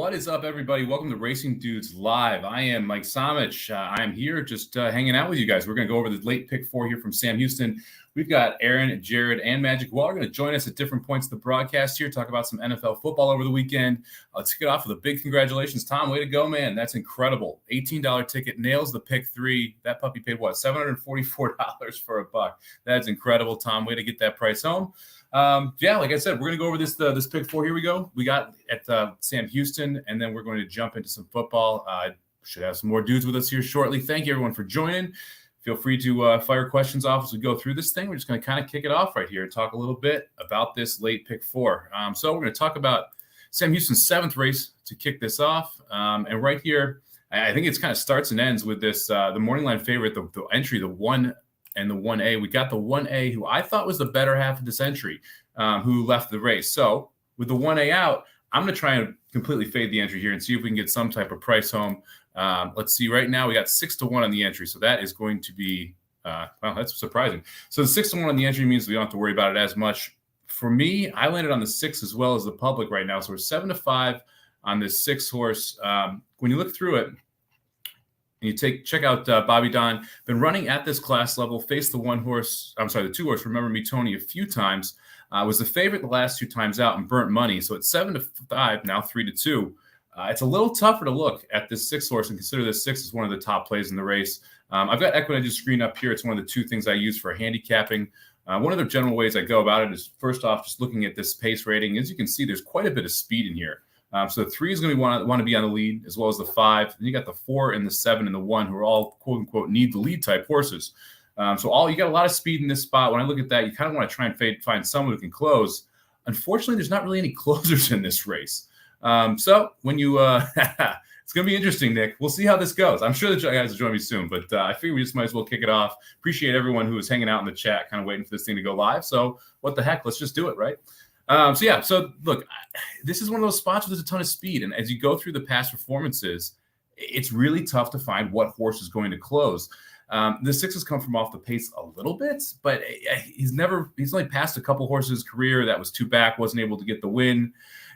What is up, everybody? Welcome to Racing Dudes Live. I am Mike Samich. I'm here just hanging out with you guys. We're going to go over the late pick four here from Sam Houston. We've got Aaron, Jared, and Magic Wall are going to join us at different points of the broadcast here, talk about some NFL football over the weekend. Let's kick it off with a big congratulations. Tom, way to go, man. That's incredible. $18 ticket, nails the pick three. That puppy paid, what, $744 for a buck. That's incredible, Tom. Way to get that price home. Like I said, we're going to go over this pick four. Here we go. We got at Sam Houston, and then we're going to jump into some football. Should have some more dudes with us here shortly. Thank you, everyone, for joining. Feel free to fire questions off as we go through this thing. We're just going to kind of kick it off right here and talk a little bit about this late pick four. So we're going to talk about Sam Houston's seventh race to kick this off. And right here, I think it's kind of starts and ends with this, the morning line favorite, the entry, the 1 and the 1A. We got the 1A, who I thought was the better half of this entry, who left the race. So with the 1A out, I'm going to try and completely fade the entry here and see if we can get some type of price home. Let's see. Right now, we got 6-1 on the entry. So that is going to be, that's surprising. So the 6-1 on the entry means we don't have to worry about it as much. For me, I landed on the 6 as well as the public right now. So we're 7-5 on this 6 horse. When you look through it, and you check out Bobby Don, been running at this class level, faced the 2 horse, Remember Me Tony, a few times. Was the favorite the last 2 times out and burnt money. So it's 7-5, now 3-2. It's a little tougher to look at this 6 horse and consider this 6 as one of the top plays in the race. I've got Equinedge's screen up here. It's one of the 2 things I use for handicapping. One of the general ways I go about it is, first off, just looking at this pace rating. As you can see, there's quite a bit of speed in here. So the 3 is going to want to be on the lead, as well as the 5. Then you got the 4 and the 7 and the 1, who are all quote unquote need the lead type horses. So you got a lot of speed in this spot. When I look at that, you kind of want to try and find someone who can close. Unfortunately, there's not really any closers in this race. So when you, it's going to be interesting, Nick. We'll see how this goes. I'm sure the guys will join me soon, but I figure we just might as well kick it off. Appreciate everyone who was hanging out in the chat, kind of waiting for this thing to go live. So what the heck? Let's just do it, right? So look, this is one of those spots where there's a ton of speed. And as you go through the past performances, it's really tough to find what horse is going to close. The 6 has come from off the pace a little bit, but he's only passed a couple horses in his career. That was 2 back, wasn't able to get the win.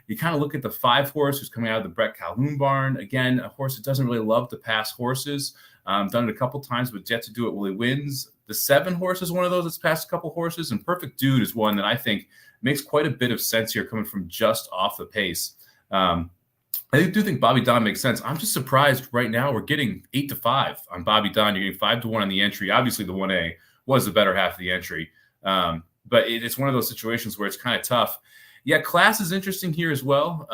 You kind of look at the 5 horse who's coming out of the Brett Calhoun barn. Again, a horse that doesn't really love to pass horses. Done it a couple times, but yet to do it while he wins. The 7 horse is one of those that's passed a couple horses, and Perfect Dude is one that I think makes quite a bit of sense here coming from just off the pace. I do think Bobby Don makes sense. I'm just surprised right now we're getting 8-5 on Bobby Don. You're getting 5-1 on the entry. Obviously, the 1A was the better half of the entry. But it's one of those situations where it's kind of tough. Yeah, class is interesting here as well.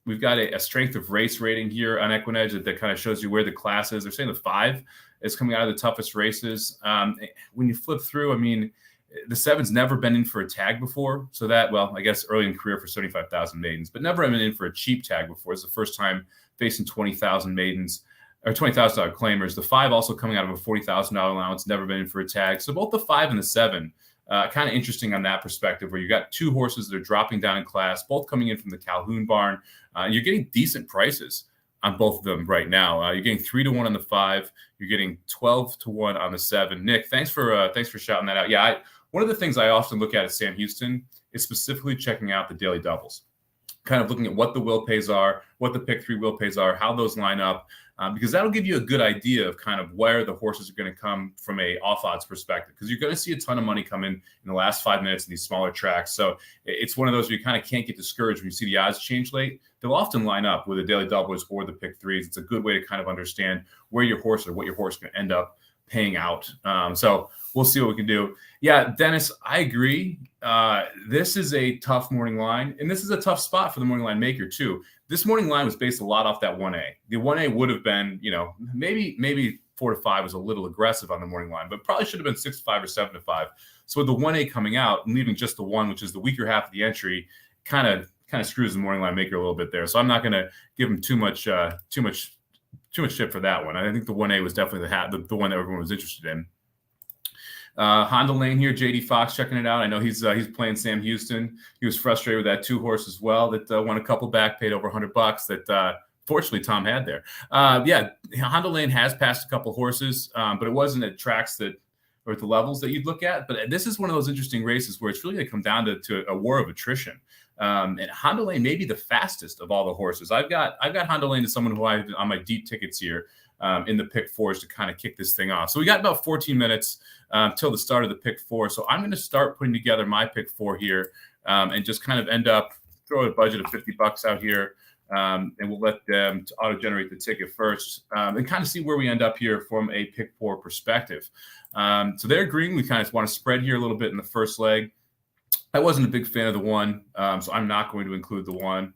We've got a strength of race rating here on Equinedge that kind of shows you where the class is. They're saying the 5 is coming out of the toughest races. When you flip through, I mean, the 7's never been in for a tag before. So that, well, I guess early in career for 75,000 maidens, but never been in for a cheap tag before. It's the first time facing 20,000 maidens or $20,000 claimers. The 5 also coming out of a $40,000 allowance, never been in for a tag. So both the 5 and the 7, kind of interesting on that perspective, where you got 2 horses that are dropping down in class, both coming in from the Calhoun barn. You're getting decent prices on both of them right now. You're getting 3-1 on the 5. You're getting 12-1 on the 7. Nick, thanks for shouting that out. Yeah, one of the things I often look at Sam Houston is specifically checking out the daily doubles, kind of looking at what the will pays are, what the pick 3 will pays are, how those line up, because that'll give you a good idea of kind of where the horses are going to come from a off odds perspective, because you're going to see a ton of money come in the last 5 minutes in these smaller tracks. So it's one of those where you kind of can't get discouraged when you see the odds change late. They'll often line up with the daily doubles or the pick 3s. It's a good way to kind of understand where your horse or what your horse is going to end up paying out. So we'll see what we can do. Yeah, Dennis, I agree. This is a tough morning line, and this is a tough spot for the morning line maker too. This morning line was based a lot off that 1A. The 1A would have been, maybe 4-5 was a little aggressive on the morning line, but probably should have been 6-5 or 7-5. So with the 1A coming out and leaving just the 1, which is the weaker half of the entry, kind of screws the morning line maker a little bit there. So I'm not going to give him too much shit for that one. I think the 1A was definitely the one that everyone was interested in. Honda Lane here, JD Fox checking it out. I know he's playing Sam Houston. He was frustrated with that 2 horse as well that won a couple back, paid over $100 that fortunately Tom had there. Honda Lane has passed a couple horses, but it wasn't at tracks that or the levels that you'd look at. But this is one of those interesting races where it's really going to come down to a war of attrition. And Honda Lane may be the fastest of all the horses. I've got Honda Lane as someone who I on my deep tickets here in the pick fours to kind of kick this thing off. So we got about 14 minutes till the start of the pick four. So I'm going to start putting together my pick four here and just kind of end up throw a budget of $50 out here. And we'll let them auto-generate the ticket first and kind of see where we end up here from a pick four perspective. So they're green. We kind of want to spread here a little bit in the first leg. I wasn't a big fan of the one, so I'm not going to include the one.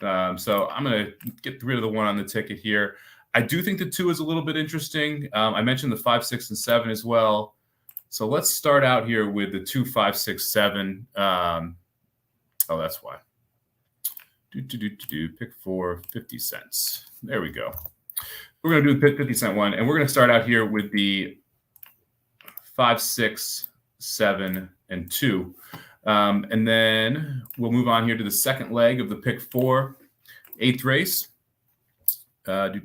So I'm going to get rid of the one on the ticket here. I do think the 2 is a little bit interesting. I mentioned the 5, 6, and 7 as well. So let's start out here with the 2, 5, 6, 7. Oh, that's why. Pick four, 50 cents. There we go. We're going to do the 50 cent one, and we're going to start out here with the 5, 6, 7, and 2. And then we'll move on here to the second leg of the pick four, 8th race. So the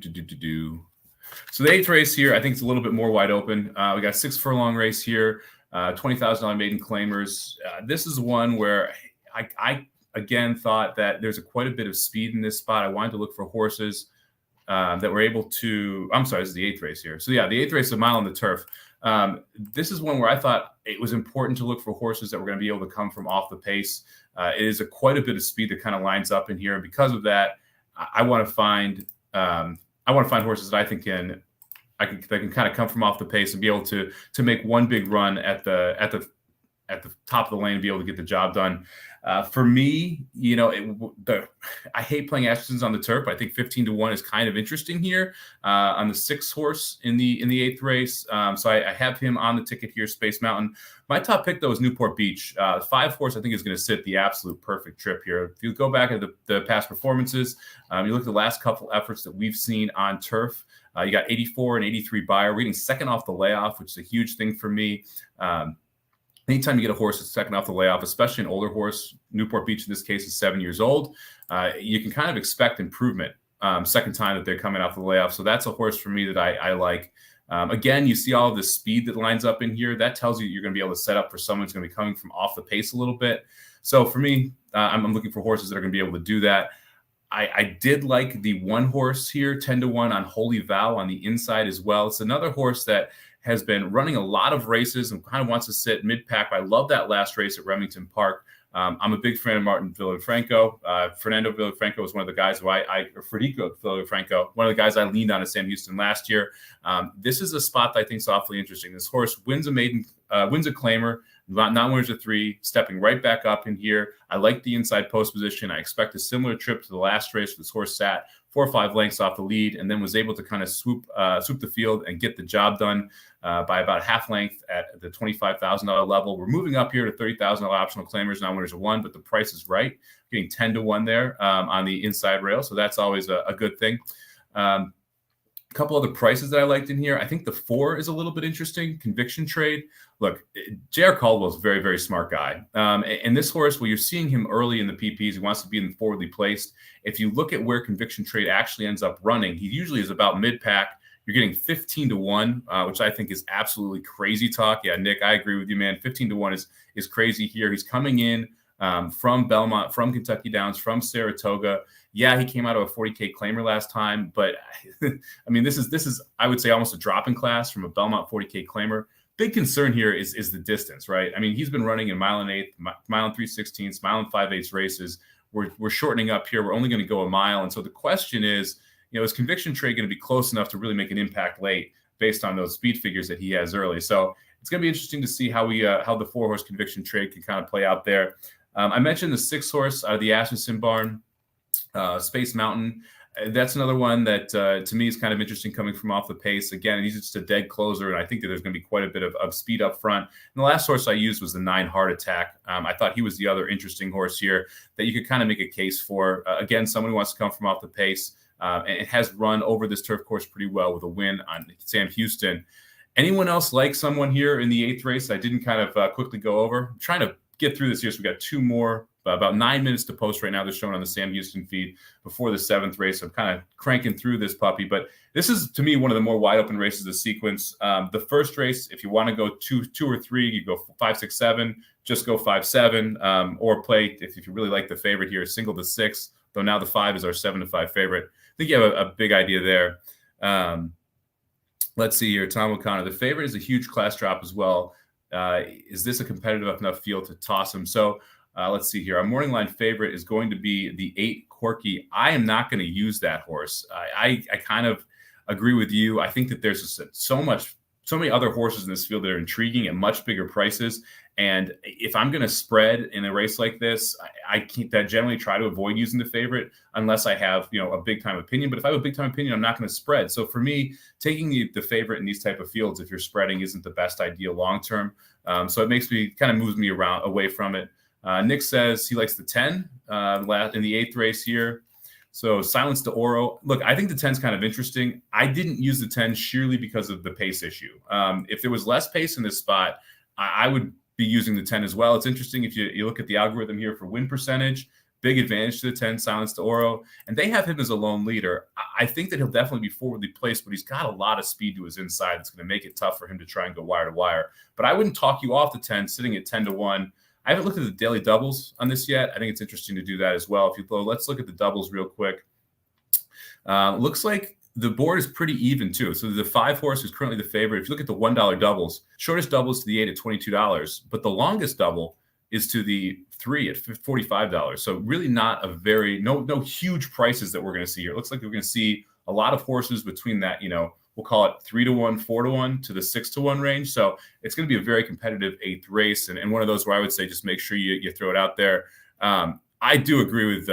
8th race here, I think it's a little bit more wide open. We got 6 furlong race here, $20,000 maiden claimers. This is one where I again thought that there's quite a bit of speed in this spot. I wanted to look for horses that were able to, I'm sorry, this is the 8th race here. So yeah, the 8th race is a mile on the turf. This is one where I thought it was important to look for horses that were going to be able to come from off the pace. It is quite a bit of speed that kind of lines up in here. And because of that, I want to find horses that I think that can kind of come from off the pace and be able to make one big run at the top of the lane and be able to get the job done. For me, I hate playing Ashton's on the turf. I think 15-1 is kind of interesting here on the 6 horse in the 8th race. So I have him on the ticket here, Space Mountain. My top pick, though, is Newport Beach. The 5 horse, I think, is going to sit the absolute perfect trip here. If you go back at the past performances, you look at the last couple efforts that we've seen on turf. You got 84 and 83 buyer. We're getting second off the layoff, which is a huge thing for me. Anytime you get a horse that's second off the layoff, especially an older horse, Newport Beach in this case is 7 years old, you can kind of expect improvement second time that they're coming off the layoff. So that's a horse for me that I like. Again, you see all of the speed that lines up in here. That tells you you're going to be able to set up for someone who's going to be coming from off the pace a little bit. So for me, I'm looking for horses that are going to be able to do that. I did like the 1 horse here, 10-1 on Holy Vow on the inside as well. It's another horse that has been running a lot of races and kind of wants to sit mid-pack. I love that last race at Remington Park. I'm a big fan of Martin Villafranco. Fernando Villafranco was one of the guys who Federico Villafranco, one of the guys I leaned on at Sam Houston last year. This is a spot that I think is awfully interesting. This horse wins a claimer, not winners of 3, stepping right back up in here. I like the inside post position. I expect a similar trip to the last race. This horse sat 4 or 5 lengths off the lead and then was able to kind of swoop the field and get the job done by about half length at the $25,000 level. We're moving up here to $30,000 optional claimers, not winners of 1, but the price is right. Getting 10-1 there on the inside rail. So that's always a good thing. A couple other prices that I liked in here. I think the 4 is a little bit interesting. Conviction Trade. Look, J.R. Caldwell's a very, very smart guy. And this horse, well, you're seeing him early in the PPs. He wants to be in the forwardly placed. If you look at where Conviction Trade actually ends up running, he usually is about mid-pack. You're getting 15-1, which I think is absolutely crazy talk. Yeah, Nick, I agree with you, man. 15-1 is crazy here. He's coming in from Belmont, from Kentucky Downs, from Saratoga. Yeah, he came out of a 40K claimer last time, but I mean, this is I would say almost a drop in class from a Belmont 40K claimer. Big concern here is the distance, right? I mean, he's been running in mile and 8, mile and 3/16, mile and 5/8 races. We're shortening up here. We're only going to go a mile, and so the question is, is Conviction Trade going to be close enough to really make an impact late based on those speed figures that he has early? So it's going to be interesting to see how the 4-horse Conviction Trade can kind of play out there. I mentioned the 6-horse out of the Asmussen barn, Space Mountain. That's another one that to me is kind of interesting coming from off the pace. Again, he's just a dead closer, and I think that there's going to be quite a bit of speed up front. And the last horse I used was the 9 Heart Attack. I thought he was the other interesting horse here that you could kind of make a case for. Again, someone who wants to come from off the pace. And it has run over this turf course pretty well with a win on Sam Houston. Anyone else like someone here in the 8th race I didn't kind of quickly go over? I'm trying to get through this here, so we got 2 more about 9 minutes to post right now. They're showing on the Sam Houston feed before the 7th race. So I'm kind of cranking through this puppy. But this is, to me, one of the more wide open races of the sequence. The first race, if you want to go two or three, you go 5, 6, 7. Just go 5, 7, or play, if you really like the favorite here, single to 6. Though now the 5 is our 7 to 5 favorite. I think you have a big idea there. Let's see here. Tom O'Connor. The favorite is a huge class drop as well. Is this a competitive enough field to toss him? So let's see here. Our morning line favorite is going to be the 8 Corky. I am not going to use that horse. I kind of agree with you. I think that there's so many other horses in this field that are intriguing at much bigger prices. And if I'm going to spread in a race like this, I generally try to avoid using the favorite unless I have, a big time opinion. But if I have a big time opinion, I'm not going to spread. So for me, taking the favorite in these type of fields, if you're spreading, isn't the best idea long term. So it moves me away from it. Nick says he likes the 10 in the 8th race here. So Silence de Oro. Look, I think the 10 is kind of interesting. I didn't use the 10 sheerly because of the pace issue. If there was less pace in this spot, I would be using the 10 as well. It's interesting if you look at the algorithm here for win percentage, big advantage to the 10, Silence de Oro, and they have him as a lone leader. I think that he'll definitely be forwardly placed, but he's got a lot of speed to his inside. It's going to make it tough for him to try and go wire to wire. But I wouldn't talk you off the 10 sitting at 10 to 1. I haven't looked at the daily doubles on this yet. I think it's interesting to do that as well. Let's look at the doubles real quick. Looks like the board is pretty even too. So the 5 horse is currently the favorite. If you look at the $1 doubles, shortest double is to the 8 at $22, but the longest double is to the 3 at $45. So really not no huge prices that we're going to see here. It looks like we're going to see a lot of horses between that, we'll call it 3 to 1, 4 to 1 to the 6 to 1 range. So it's going to be a very competitive 8th race. And one of those where I would say, just make sure you throw it out there. I do agree with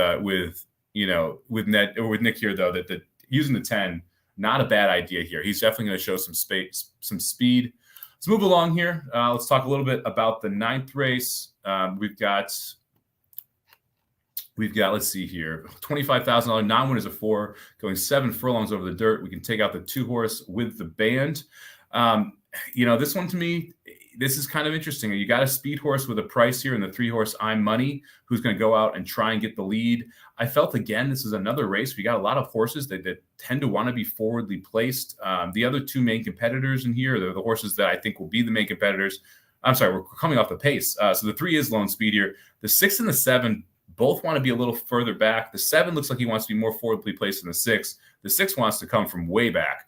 Nick here though, that using the 10, not a bad idea here. He's definitely going to show some speed. Let's move along here. Let's talk a little bit about the 9th race. We've got, let's see here, $25,000 non-winners of 4, going 7 furlongs over the dirt. We can take out the 2 horse with the band. This one to me, this is kind of interesting. You got a speed horse with a price here and the 3 horse I'm Money, who's going to go out and try and get the lead. I felt, again, this is another race. We got a lot of horses that tend to want to be forwardly placed. The other 2 main competitors in here, they're the horses that I think will be the main competitors. I'm sorry, we're coming off the pace. So the 3 is lone speed here. The 6 and the 7 both want to be a little further back. The 7 looks like he wants to be more forwardly placed than the 6. The 6 wants to come from way back,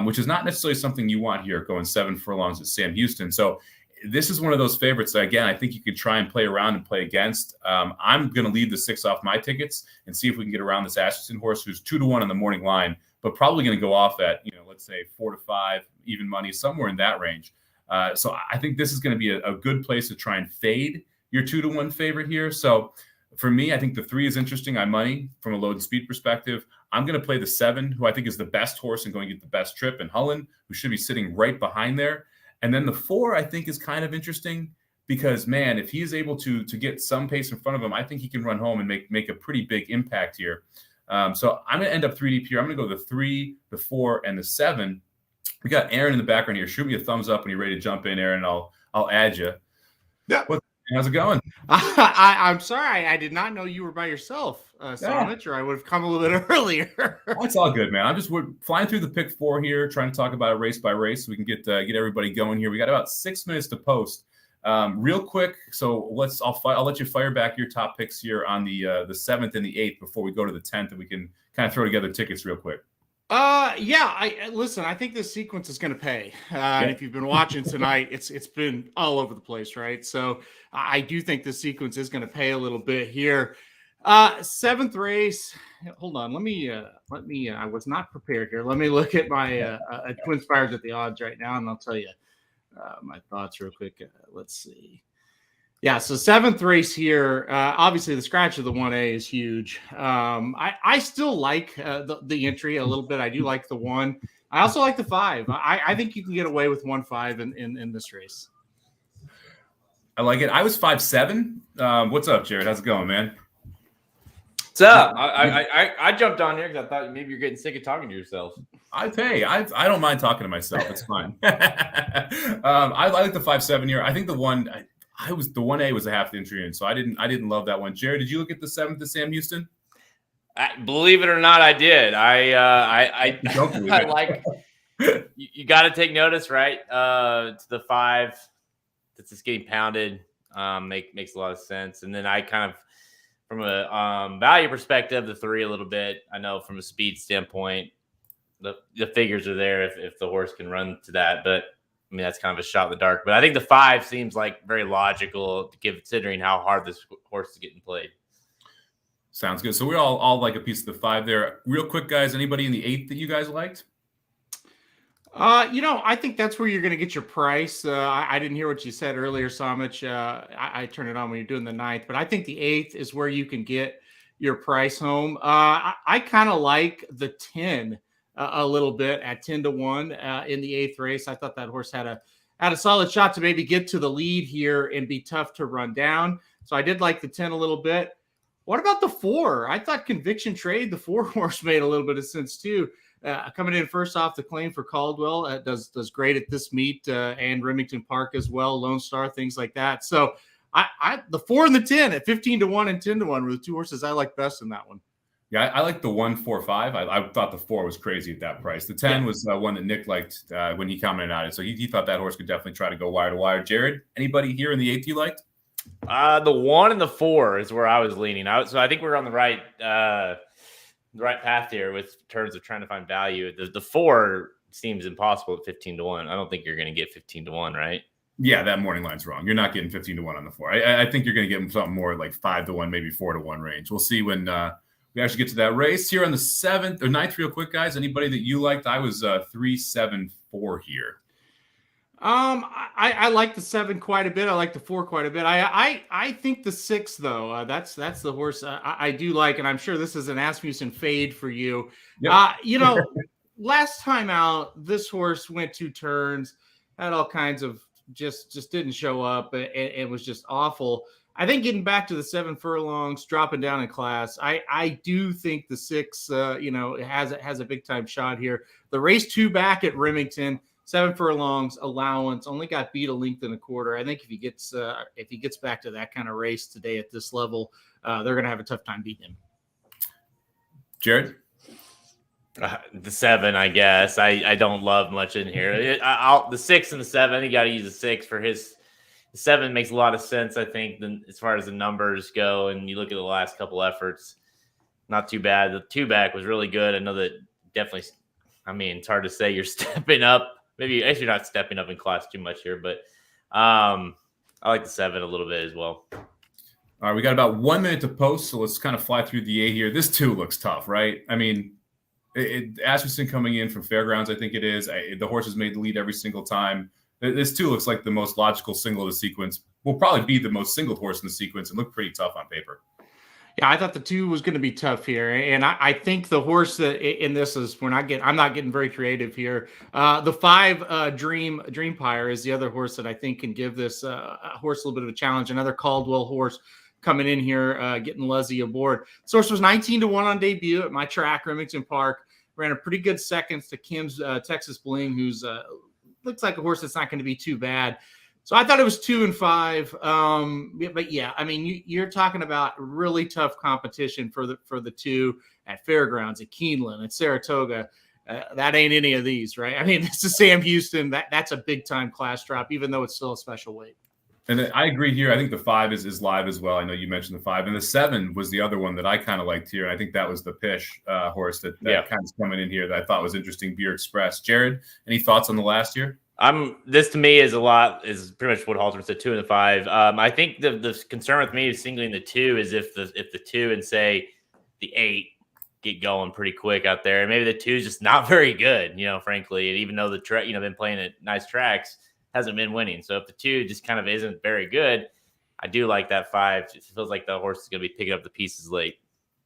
which is not necessarily something you want here going 7 furlongs at Sam Houston. So this is one of those favorites that, again, I think you could try and play around and play against. I'm going to leave the 6 off my tickets and see if we can get around this Ashton horse, who's 2 to 1 on the morning line, but probably going to go off at, let's say 4 to 5, even money, somewhere in that range. So I think this is going to be a good place to try and fade your 2 to 1 favorite here. So for me, I think the 3 is interesting. I'm Money from a load and speed perspective. I'm going to play the 7, who I think is the best horse and going to get the best trip, and Hullen, who should be sitting right behind there. And then the 4, I think, is kind of interesting because, man, if he is able to get some pace in front of him, I think he can run home and make a pretty big impact here. So I'm going to end up 3 deep here. I'm going to go the 3, the 4, and the 7. We got Aaron in the background here. Shoot me a thumbs up when you're ready to jump in, Aaron. I'll add you. Yeah. How's it going? I'm sorry. I did not know you were by yourself, Sonich, or I would have come a little bit earlier. That's all good, man. we're flying through the pick 4 here, trying to talk about it race by race so we can get everybody going here. We got about 6 minutes to post. Real quick, so I'll let you fire back your top picks here on the 7th and the 8th before we go to the 10th, and we can kind of throw together tickets real quick. Listen, I think this sequence is going to pay. And if you've been watching tonight, it's been all over the place, right? So I do think this sequence is going to pay a little bit here. 7th race. Hold on. Let me, I was not prepared here. Let me look at my Twin Spires at the odds right now, and I'll tell you my thoughts real quick. Let's see. Yeah, so 7th race here. Obviously, the scratch of the 1A is huge. I still like the entry a little bit. I do like the 1. I also like the 5. I think you can get away with 1-5 in this race. I like it. I was 5-7. What's up, Jared? How's it going, man? What's up? I jumped on here because I thought maybe you're getting sick of talking to yourself. I don't mind talking to myself. It's fine. I like the 5-7 here. I think the 1. The 1A was a half entry in, so I didn't love that one. Jared, did you look at the 7th to Sam Houston? Believe it or not, I did. I Don't believe I it. like you got to take notice, right? To the 5 that's just getting pounded makes a lot of sense. And then I kind of, from a value perspective, the 3 a little bit. I know from a speed standpoint, the figures are there if the horse can run to that, but I mean that's kind of a shot in the dark. But I think the 5 seems like very logical considering how hard this horse is getting played. Sounds good. So we all like a piece of the 5 there. Real quick, guys. Anybody in the 8th that you guys liked? I think that's where you're going to get your price. I didn't hear what you said earlier, Samich. I turn it on when you're doing the 9th, but I think the 8th is where you can get your price home. I kind of like the 10 a little bit at 10-1 in the 8th race. I thought that horse had a solid shot to maybe get to the lead here and be tough to run down. So I did like the 10 a little bit. What about the 4? I thought Conviction Trade, the 4 horse, made a little bit of sense too. Coming in first off the claim for Caldwell, does great at this meet and Remington Park as well, Lone Star, things like that. So the 4 and the 10 at 15-1 and 10-1 were the 2 horses I like best in that one. Yeah, I like the 1, 4, 5. I thought the 4 was crazy at that price. The 10 was one that Nick liked when he commented on it. So he thought that horse could definitely try to go wire to wire. Jared, anybody here in the 8th you liked? The 1 and the 4 is where I was leaning out. So I think we're on the right path here with terms of trying to find value. The 4 seems impossible at 15-1. I don't think you're going to get 15-1, right? Yeah, that morning line's wrong. You're not getting 15-1 on the 4. I think you're going to get something more like 5-1, maybe 4-1 range. We'll see when we actually get to that race here on the 7th or 9th. Real quick, guys. Anybody that you liked? I was 3-7-4 here. I like the 7 quite a bit. I like the 4 quite a bit. I think the 6 though, that's the horse I do like, and I'm sure this is an Asmussen fade for you. Yep. Last time out, this horse went 2 turns, had all kinds of just didn't show up. It was just awful. I think getting back to the 7 furlongs, dropping down in class, I do think the 6, has a big time shot here. The race 2 back at Remington. 7 furlongs allowance, only got beat a length and a quarter. I think if he gets back to that kind of race today at this level, they're going to have a tough time beating him. Jared? The 7, I guess. I don't love much in here. The 6 and the 7, you got to use the 6 for his. The 7 makes a lot of sense, I think, as far as the numbers go. And you look at the last couple efforts, not too bad. The 2 back was really good. I know that definitely, I mean, it's hard to say you're stepping up. Maybe actually you're not stepping up in class too much here, but I like the 7 a little bit as well. All right, we got about 1 minute to post, so let's kind of fly through the 8 here. This 2 looks tough, right? I mean, Asmussen coming in from Fairgrounds, I think it is. The horse has made the lead every single time. This 2 looks like the most logical single of the sequence. Will probably be the most singled horse in the sequence and look pretty tough on paper. Yeah, I thought the 2 was going to be tough here, and I think the horse that in this is I'm not getting very creative here. The 5 Dream Pyre is the other horse that I think can give this horse a little bit of a challenge. Another Caldwell horse coming in here, getting Luzzy aboard. This horse was 19-1 on debut at my track, Remington Park. Ran a pretty good seconds to Kim's Texas Bling, who's looks like a horse that's not going to be too bad. So I thought it was 2 and 5. But yeah, I mean, you're talking about really tough competition for the 2 at Fairgrounds, at Keeneland, at Saratoga. That ain't any of these, right? I mean, this is Sam Houston. That's a big time class drop, even though it's still a special weight. And I agree here. I think the 5 is live as well. I know you mentioned the 5, and the 7 was the other one that I kind of liked here. I think that was the Pish horse that kind of coming in here that I thought was interesting. Beer Express. Jared, any thoughts on the last year? This to me is pretty much what Halterman said, 2 and the 5. I think the concern with me is singling the 2 is if the 2 and say the 8 get going pretty quick out there, and maybe the 2 is just not very good, frankly. And even though the track, been playing at nice tracks, hasn't been winning. So if the 2 just kind of isn't very good, I do like that 5. It feels like the horse is going to be picking up the pieces late.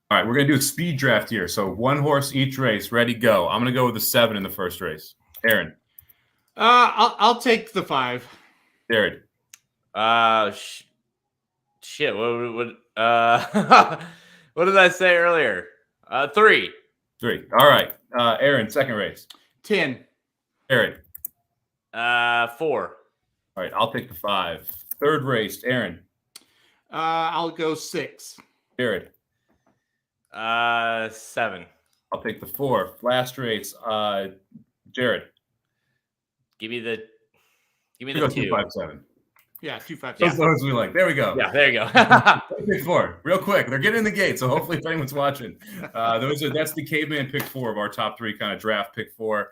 All right, we're going to do a speed draft here. So 1 horse each race. Ready, go. I'm going to go with the 7 in the first race. Aaron. I'll take the 5. Jared. Shit. What what did I say earlier? 3. 3. All right. Aaron, second race. 10. Jared. 4. All right, I'll take the 5. Third race, Aaron. I'll go 6. Jared. 7. I'll take the 4. Last race, Jared. Give me the Go 2. 257. Yeah, 257. Those numbers we like. There we go. Yeah, there you go. Pick 4, real quick. They're getting in the gate, so hopefully if anyone's watching, that's the caveman pick 4 of our top 3 kind of draft pick 4.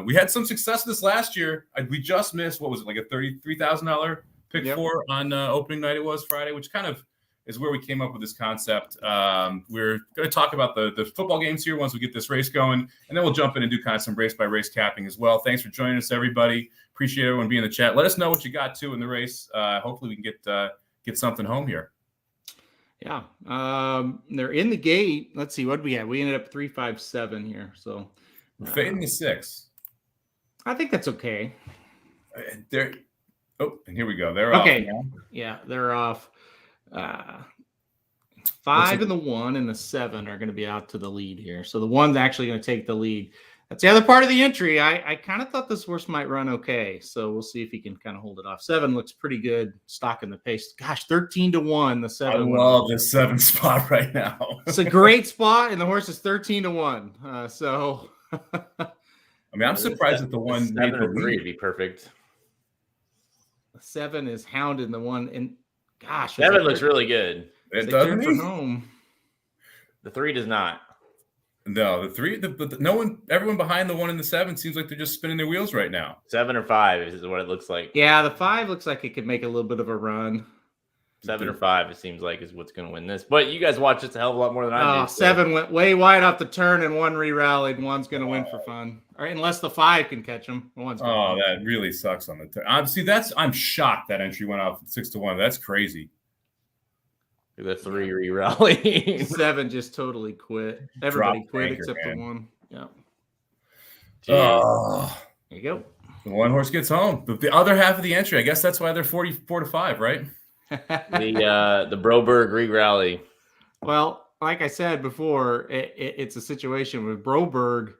We had some success this last year. We just missed, what was it, like a $33,000 pick 4 on opening night. It was Friday, which kind of is where we came up with this concept. We're going to talk about the football games here once we get this race going, and then we'll jump in and do kind of some race by race capping as well. Thanks for joining us, everybody. Appreciate everyone being in the chat. Let us know what you got to in the race. Hopefully we can get something home here. Yeah. They're in the gate. Let's see, what did we have? We ended up 357 here. So we're fading the 6. I think that's okay. And here we go. They're okay. Off. Yeah, they're off. 5 and the 1 and the 7 are going to be out to the lead here. So the 1's actually going to take the lead. That's the other part of the entry. I kind of thought this horse might run okay. So we'll see if he can kind of hold it off. 7 looks pretty good, stocking the pace. Gosh, 13-1. The 7. I love this 7 spot right now. It's a great spot, and the horse is 13-1. So I mean, I'm surprised that the 1 made the 3 lead. to be perfect. The 7 is hounding the 1, and gosh, 7 looks really good. It doesn't. For home. The 3 does not. No, the 3. No one. Everyone behind the 1 and the 7 seems like they're just spinning their wheels right now. 7 or 5 is what it looks like. Yeah, the 5 looks like it could make a little bit of a run. 7 or 5, it seems like, is what's going to win this. But you guys watch this a hell of a lot more than I do. 7 went way wide off the turn, and 1 re-rallied. 1's going to win for fun. All right, unless the 5 can catch him. That really sucks on the turn. I'm shocked that entry went off 6-1. That's crazy. The 3 re-rally. 7 just totally quit. Everybody Drop quit anchor, except man. the 1. Yeah. Oh, There you go. the 1 horse gets home. The other half of the entry, I guess that's why they're 44-5, right? The Broberg re-rally. Well, like I said before, it's a situation where Broberg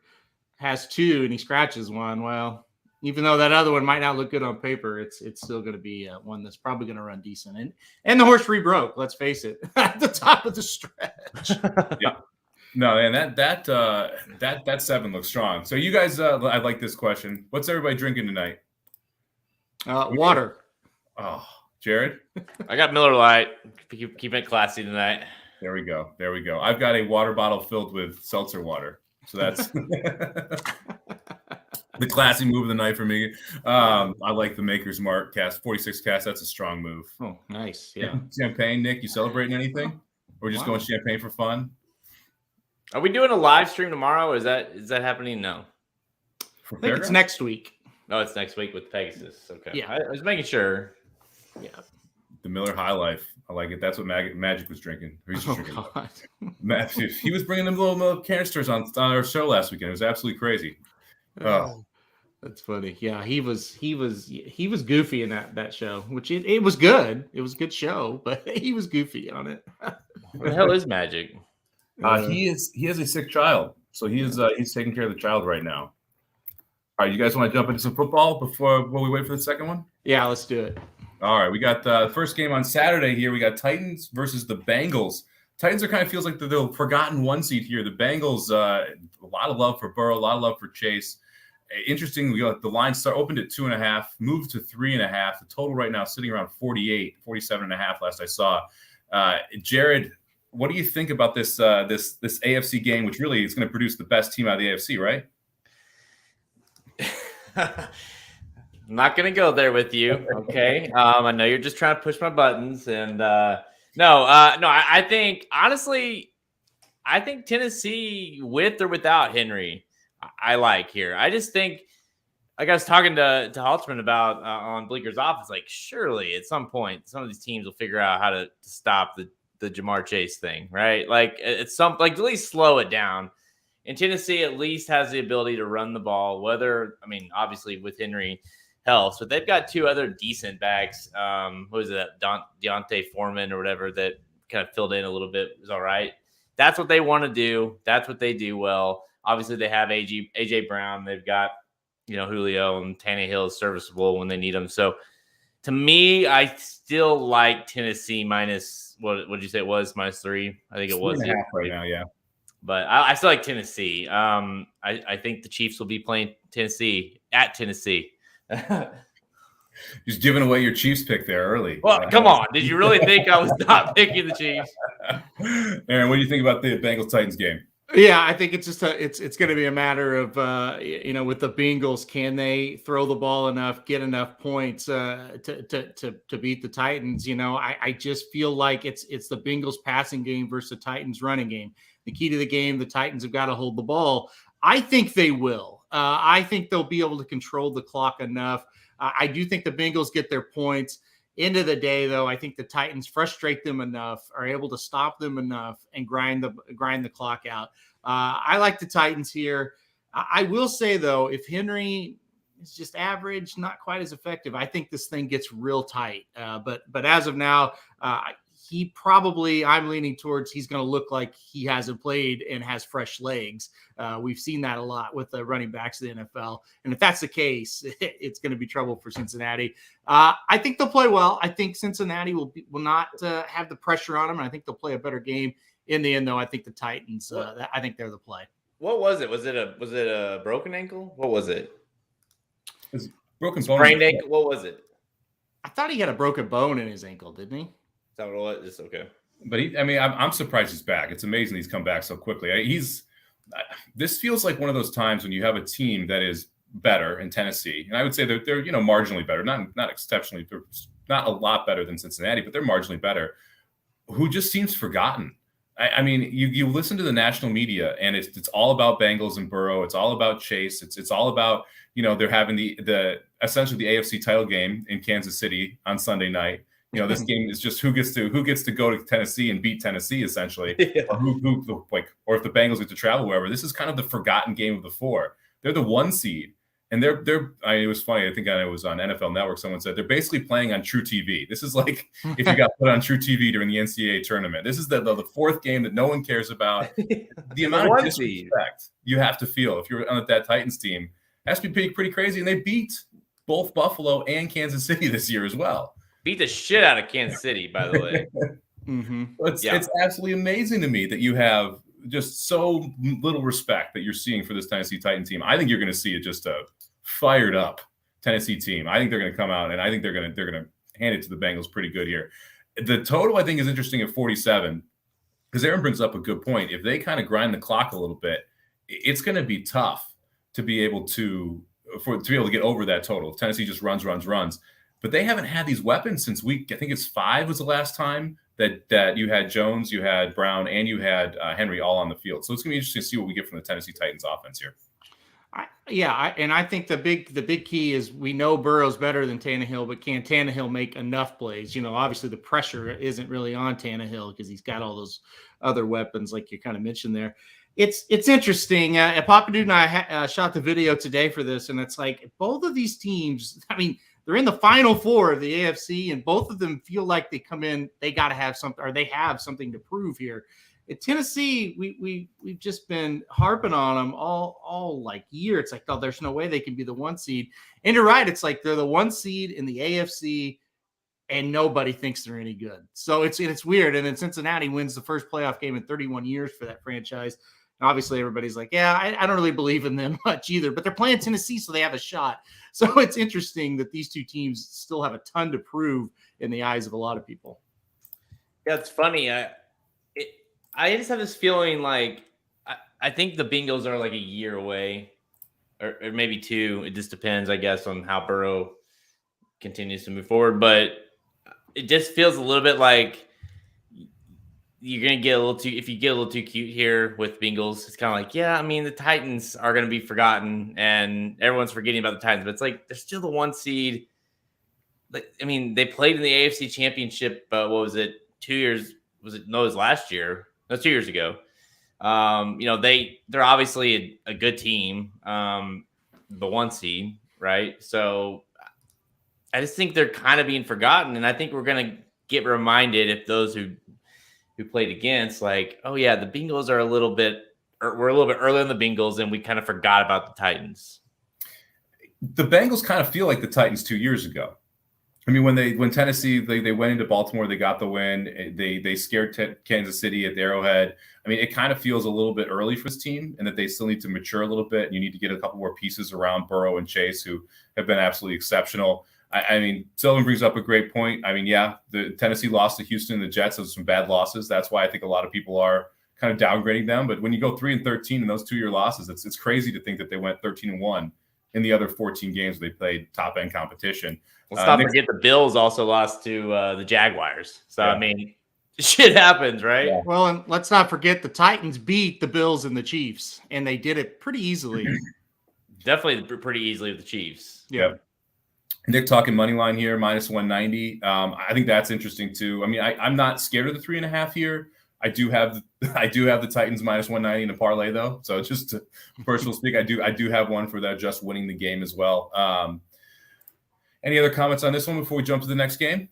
has 2 and he scratches 1. Well, even though that other one might not look good on paper, it's still going to be one that's probably going to run decent. And the horse re-broke, let's face it, at the top of the stretch. Yeah. No, and that 7 looks strong. So you guys, I like this question. What's everybody drinking tonight? Water. Oh, Jared? I got Miller Lite. Keep it classy tonight. There we go. I've got a water bottle filled with seltzer water. So that's the classy move of the night for me. I like the Maker's Mark cast, 46 cast. That's a strong move. Oh, nice. Yeah. Champagne, Nick, you celebrating anything? Or just going champagne for fun? Are we doing a live stream tomorrow? Is that happening? No. I think it's next week. No, it's next week with Pegasus. Okay. Yeah. I was making sure. Yeah. The Miller High Life. I like it. That's what Magic was drinking. God. He was bringing them little canisters on our show last weekend. It was absolutely crazy. Oh, that's funny. Yeah, he was goofy in that show, which it was good. It was a good show, but he was goofy on it. What the hell is Magic? He has a sick child, so he's taking care of the child right now. All right, you guys want to jump into some football before we wait for the second one? Yeah, let's do it. All right, we got the first game on Saturday here. We got Titans versus the Bengals. Titans are kind of feels like the forgotten 1 seed here. The Bengals, a lot of love for Burrow, a lot of love for Chase. Interesting, the line opened at 2.5, moved to 3.5. The total right now sitting around 47.5 last I saw. Jared, what do you think about this AFC game, which really is going to produce the best team out of the AFC, right? I'm not going to go there with you, okay? I know you're just trying to push my buttons, and I think honestly, Tennessee with or without Henry, I like here. I just think, like I was talking to Haltzman about on Bleeker's Office, like surely at some point some of these teams will figure out how to stop the Jamar Chase thing, right? Like at least slow it down. And Tennessee at least has the ability to run the ball. Obviously with Henry helps, but they've got 2 other decent backs. What was it, Deontay Foreman or whatever that kind of filled in a little bit, was all right. That's what they want to do. That's what they do well. Obviously, they have AJ Brown. They've got, Julio, and Tannehill is serviceable when they need them. So To me, I still like Tennessee minus what did you say it was? -3. I think it was 3.5 right now, yeah. But I still like Tennessee. I think the Chiefs will be playing Tennessee at Tennessee. Just giving away your Chiefs pick there early. Well, come on. Did you really think I was not picking the Chiefs? Aaron, what do you think about the Bengals-Titans game? Yeah, I think it's just it's going to be a matter of with the Bengals, can they throw the ball enough, get enough points to beat the Titans? I just feel like it's the Bengals passing game versus the Titans running game. The key to the game, the Titans have got to hold the ball. I think they will. I think they'll be able to control the clock enough. I do think the Bengals get their points. End of the day, though, I think the Titans frustrate them enough, are able to stop them enough, and grind the clock out. I like the Titans here. I will say, though, if Henry is just average, not quite as effective, I think this thing gets real tight. But as of now, I'm leaning towards he's going to look like he hasn't played and has fresh legs. We've seen that a lot with the running backs of the NFL. And if that's the case, it's going to be trouble for Cincinnati. I think they'll play well. I think Cincinnati will not have the pressure on them. And I think they'll play a better game. In the end, though, I think the Titans, I think they're the play. What was it? Was it a broken ankle? What was it? It was broken bone. Sprained ankle? What was it? I thought he had a broken bone in his ankle, didn't he? Is that what it was? It's okay. But I'm surprised he's back. It's amazing he's come back so quickly. This feels like one of those times when you have a team that is better in Tennessee, and I would say they're marginally better, not exceptionally, not a lot better than Cincinnati, but they're marginally better. Who just seems forgotten. You listen to the national media, and it's all about Bengals and Burrow. It's all about Chase. It's all about they're having the essentially the AFC title game in Kansas City on Sunday night. This game is just who gets to go to Tennessee and beat Tennessee, essentially, yeah. or if the Bengals get to travel wherever. This is kind of the forgotten game of the four. They're the 1 seed, and it was funny. I think it was on NFL Network. Someone said they're basically playing on True TV. This is like if you got put on True TV during the NCAA tournament. This is the 4th game that no one cares about. The amount of disrespect you have to feel if you're on that Titans team has to be pretty crazy. And they beat both Buffalo and Kansas City this year as well. Beat the shit out of Kansas City, by the way. Mm-hmm. It's absolutely amazing to me that you have just so little respect that you're seeing for this Tennessee Titan team. I think you're going to see just a fired up Tennessee team. I think they're going to come out, and I think they're going to hand it to the Bengals pretty good here. The total I think is interesting at 47 because Aaron brings up a good point. If they kind of grind the clock a little bit, it's going to be tough to be able to get over that total. If Tennessee just runs. But they haven't had these weapons since I think it's 5 was the last time that you had Jones, you had Brown, and you had Henry all on the field. So it's going to be interesting to see what we get from the Tennessee Titans offense here. I think the big key is we know Burrow's better than Tannehill, but can Tannehill make enough plays? Obviously the pressure isn't really on Tannehill because he's got all those other weapons like you kind of mentioned there. It's interesting. Papa Dude and I shot the video today for this, and it's like both of these teams, they're in the Final Four of the AFC, and both of them feel like they come in, they got to have something, or they have something to prove here. At Tennessee, we've just been harping on them all like year. It's like, oh, there's no way they can be the 1 seed. And you're right. It's like they're the 1 seed in the AFC, and nobody thinks they're any good. So it's weird. And then Cincinnati wins the first playoff game in 31 years for that franchise. And obviously, everybody's like, yeah, I don't really believe in them much either. But they're playing Tennessee, so they have a shot. So it's interesting that these two teams still have a ton to prove in the eyes of a lot of people. Yeah, it's funny. I just have this feeling like I think the Bengals are like a year away, or maybe 2. It just depends, I guess, on how Burrow continues to move forward. But it just feels a little bit like you're going to get if you get a little too cute here with Bengals, it's kind of like, yeah, the Titans are going to be forgotten and everyone's forgetting about the Titans, but it's like, they're still the 1 seed. They played in the AFC Championship, what was it? 2 years? It was last year. No, 2 years ago. They're obviously a good team, the 1 seed, right? So I just think they're kind of being forgotten. And I think we're going to get reminded if those who played against, like, oh yeah, the Bengals are we're a little bit early on the Bengals, and we kind of forgot about the Titans. The Bengals kind of feel like the Titans 2 years ago. I mean, when Tennessee they went into Baltimore, they got the win. They scared Kansas City at Arrowhead. I mean, it kind of feels a little bit early for this team, and that they still need to mature a little bit. And you need to get a couple more pieces around Burrow and Chase, who have been absolutely exceptional. I mean, Sylvan brings up a great point. I mean, yeah, the Tennessee lost to Houston and the Jets. Those are some bad losses. That's why I think a lot of people are kind of downgrading them. But when you go 3-13 in those 2-year losses, it's crazy to think that they went 13-1 in the other 14 games they played top end competition. Let's not forget the Bills also lost to the Jaguars. So, I mean, shit happens, right? Yeah. Well, and let's not forget the Titans beat the Bills and the Chiefs, and they did it pretty easily. Definitely pretty easily with the Chiefs. Yeah. Nick talking money line here, -190. I think that's interesting too. I mean, I'm not scared of the 3.5 here. I do have the Titans -190 in a parlay though. So just to personal speak, I do have one for that just winning the game as well. Any other comments on this one before we jump to the next game?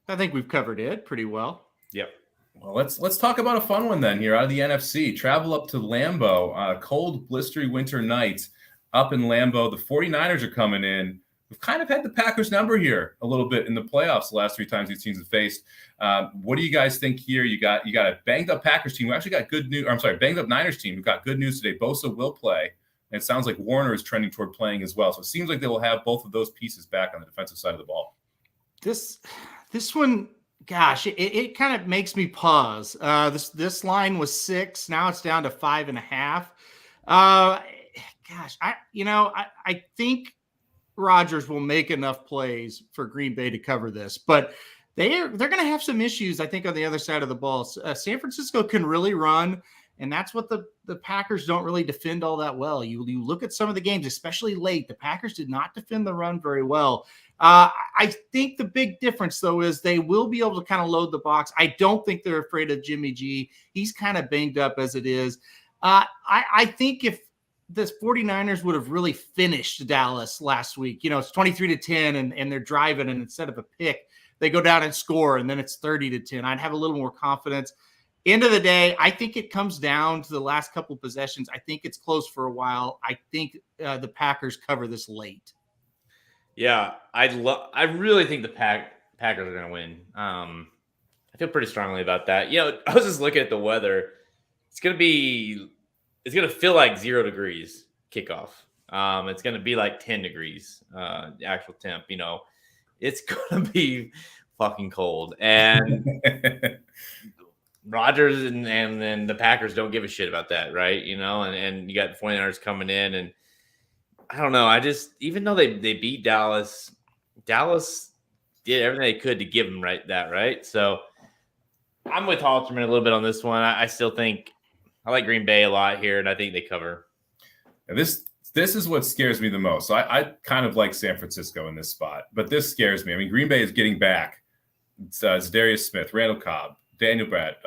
I think we've covered it pretty well. Yep. Well, let's talk about a fun one then here out of the NFC. Travel up to Lambeau, cold, blistery winter night up in Lambeau. The 49ers are coming in. We've kind of had the Packers number here a little bit in the playoffs the last 3 times these teams have faced. What do you guys think here? You got a banged up Packers team who actually got good news. Banged up Niners team who got good news today. Bosa will play. And it sounds like Warner is trending toward playing as well. So it seems like they will have both of those pieces back on the defensive side of the ball. This one, gosh, it kind of makes me pause. This line was 6. Now it's down to 5.5. Gosh, I think Rodgers will make enough plays for Green Bay to cover this, but they're going to have some issues, I think, on the other side of the ball. San Francisco can really run, and that's what the Packers don't really defend all that well. You look at some of the games, especially late, the Packers did not defend the run very well. I think the big difference, though, is they will be able to kind of load the box. I don't think they're afraid of Jimmy G. He's kind of banged up as it is. I think if the 49ers would have really finished Dallas last week, it's 23-10 and they're driving, and instead of a pick, they go down and score, and then it's 30-10. I'd have a little more confidence. End of the day, I think it comes down to the last couple possessions. I think it's close for a while. I think the Packers cover this late. Yeah, I really think the Packers are going to win. I feel pretty strongly about that. I was just looking at the weather. It's going to feel like 0 degrees kickoff. It's going to be like 10 degrees, the actual temp. It's going to be fucking cold. And Rodgers and then the Packers don't give a shit about that, right? And you got the 49ers coming in, and I don't know. Even though they beat Dallas did everything they could to give them right? So I'm with Halterman a little bit on this one. I still think I like Green Bay a lot here, and I think they cover. And this is what scares me the most. So I kind of like San Francisco in this spot, but this scares me. I mean, Green Bay is getting back. It's Darius Smith, Randall Cobb, Daniel Brett,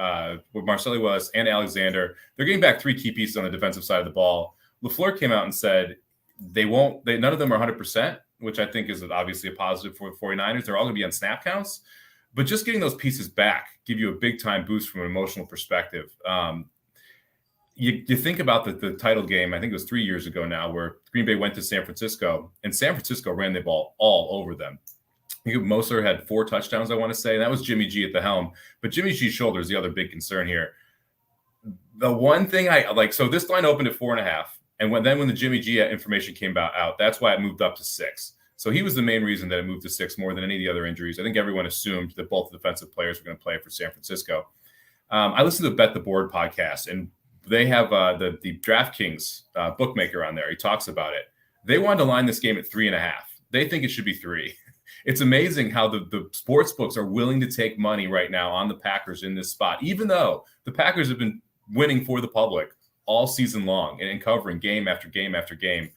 Marcelli Willis, and Alexander. They're getting back 3 key pieces on the defensive side of the ball. LaFleur came out and said none of them are 100%, which I think is obviously a positive for the 49ers. They're all going to be on snap counts, but just getting those pieces back give you a big time boost from an emotional perspective. You think about the title game, I think it was 3 years ago now, where Green Bay went to San Francisco, and San Francisco ran the ball all over them. I think Mostert had 4 touchdowns, I want to say, and that was Jimmy G at the helm. But Jimmy G's shoulder is the other big concern here. The one thing I like, so this line opened at 4.5, and when the Jimmy G information came out, that's why it moved up to 6. So he was the main reason that it moved to 6 more than any of the other injuries. I think everyone assumed that both defensive players were going to play for San Francisco. I listened to the Bet the Board podcast, and they have the DraftKings bookmaker on there. He talks about it. They wanted to line this game at 3.5. They think it should be 3. It's amazing how the sports books are willing to take money right now on the Packers in this spot, even though the Packers have been winning for the public all season long and covering game after game after game.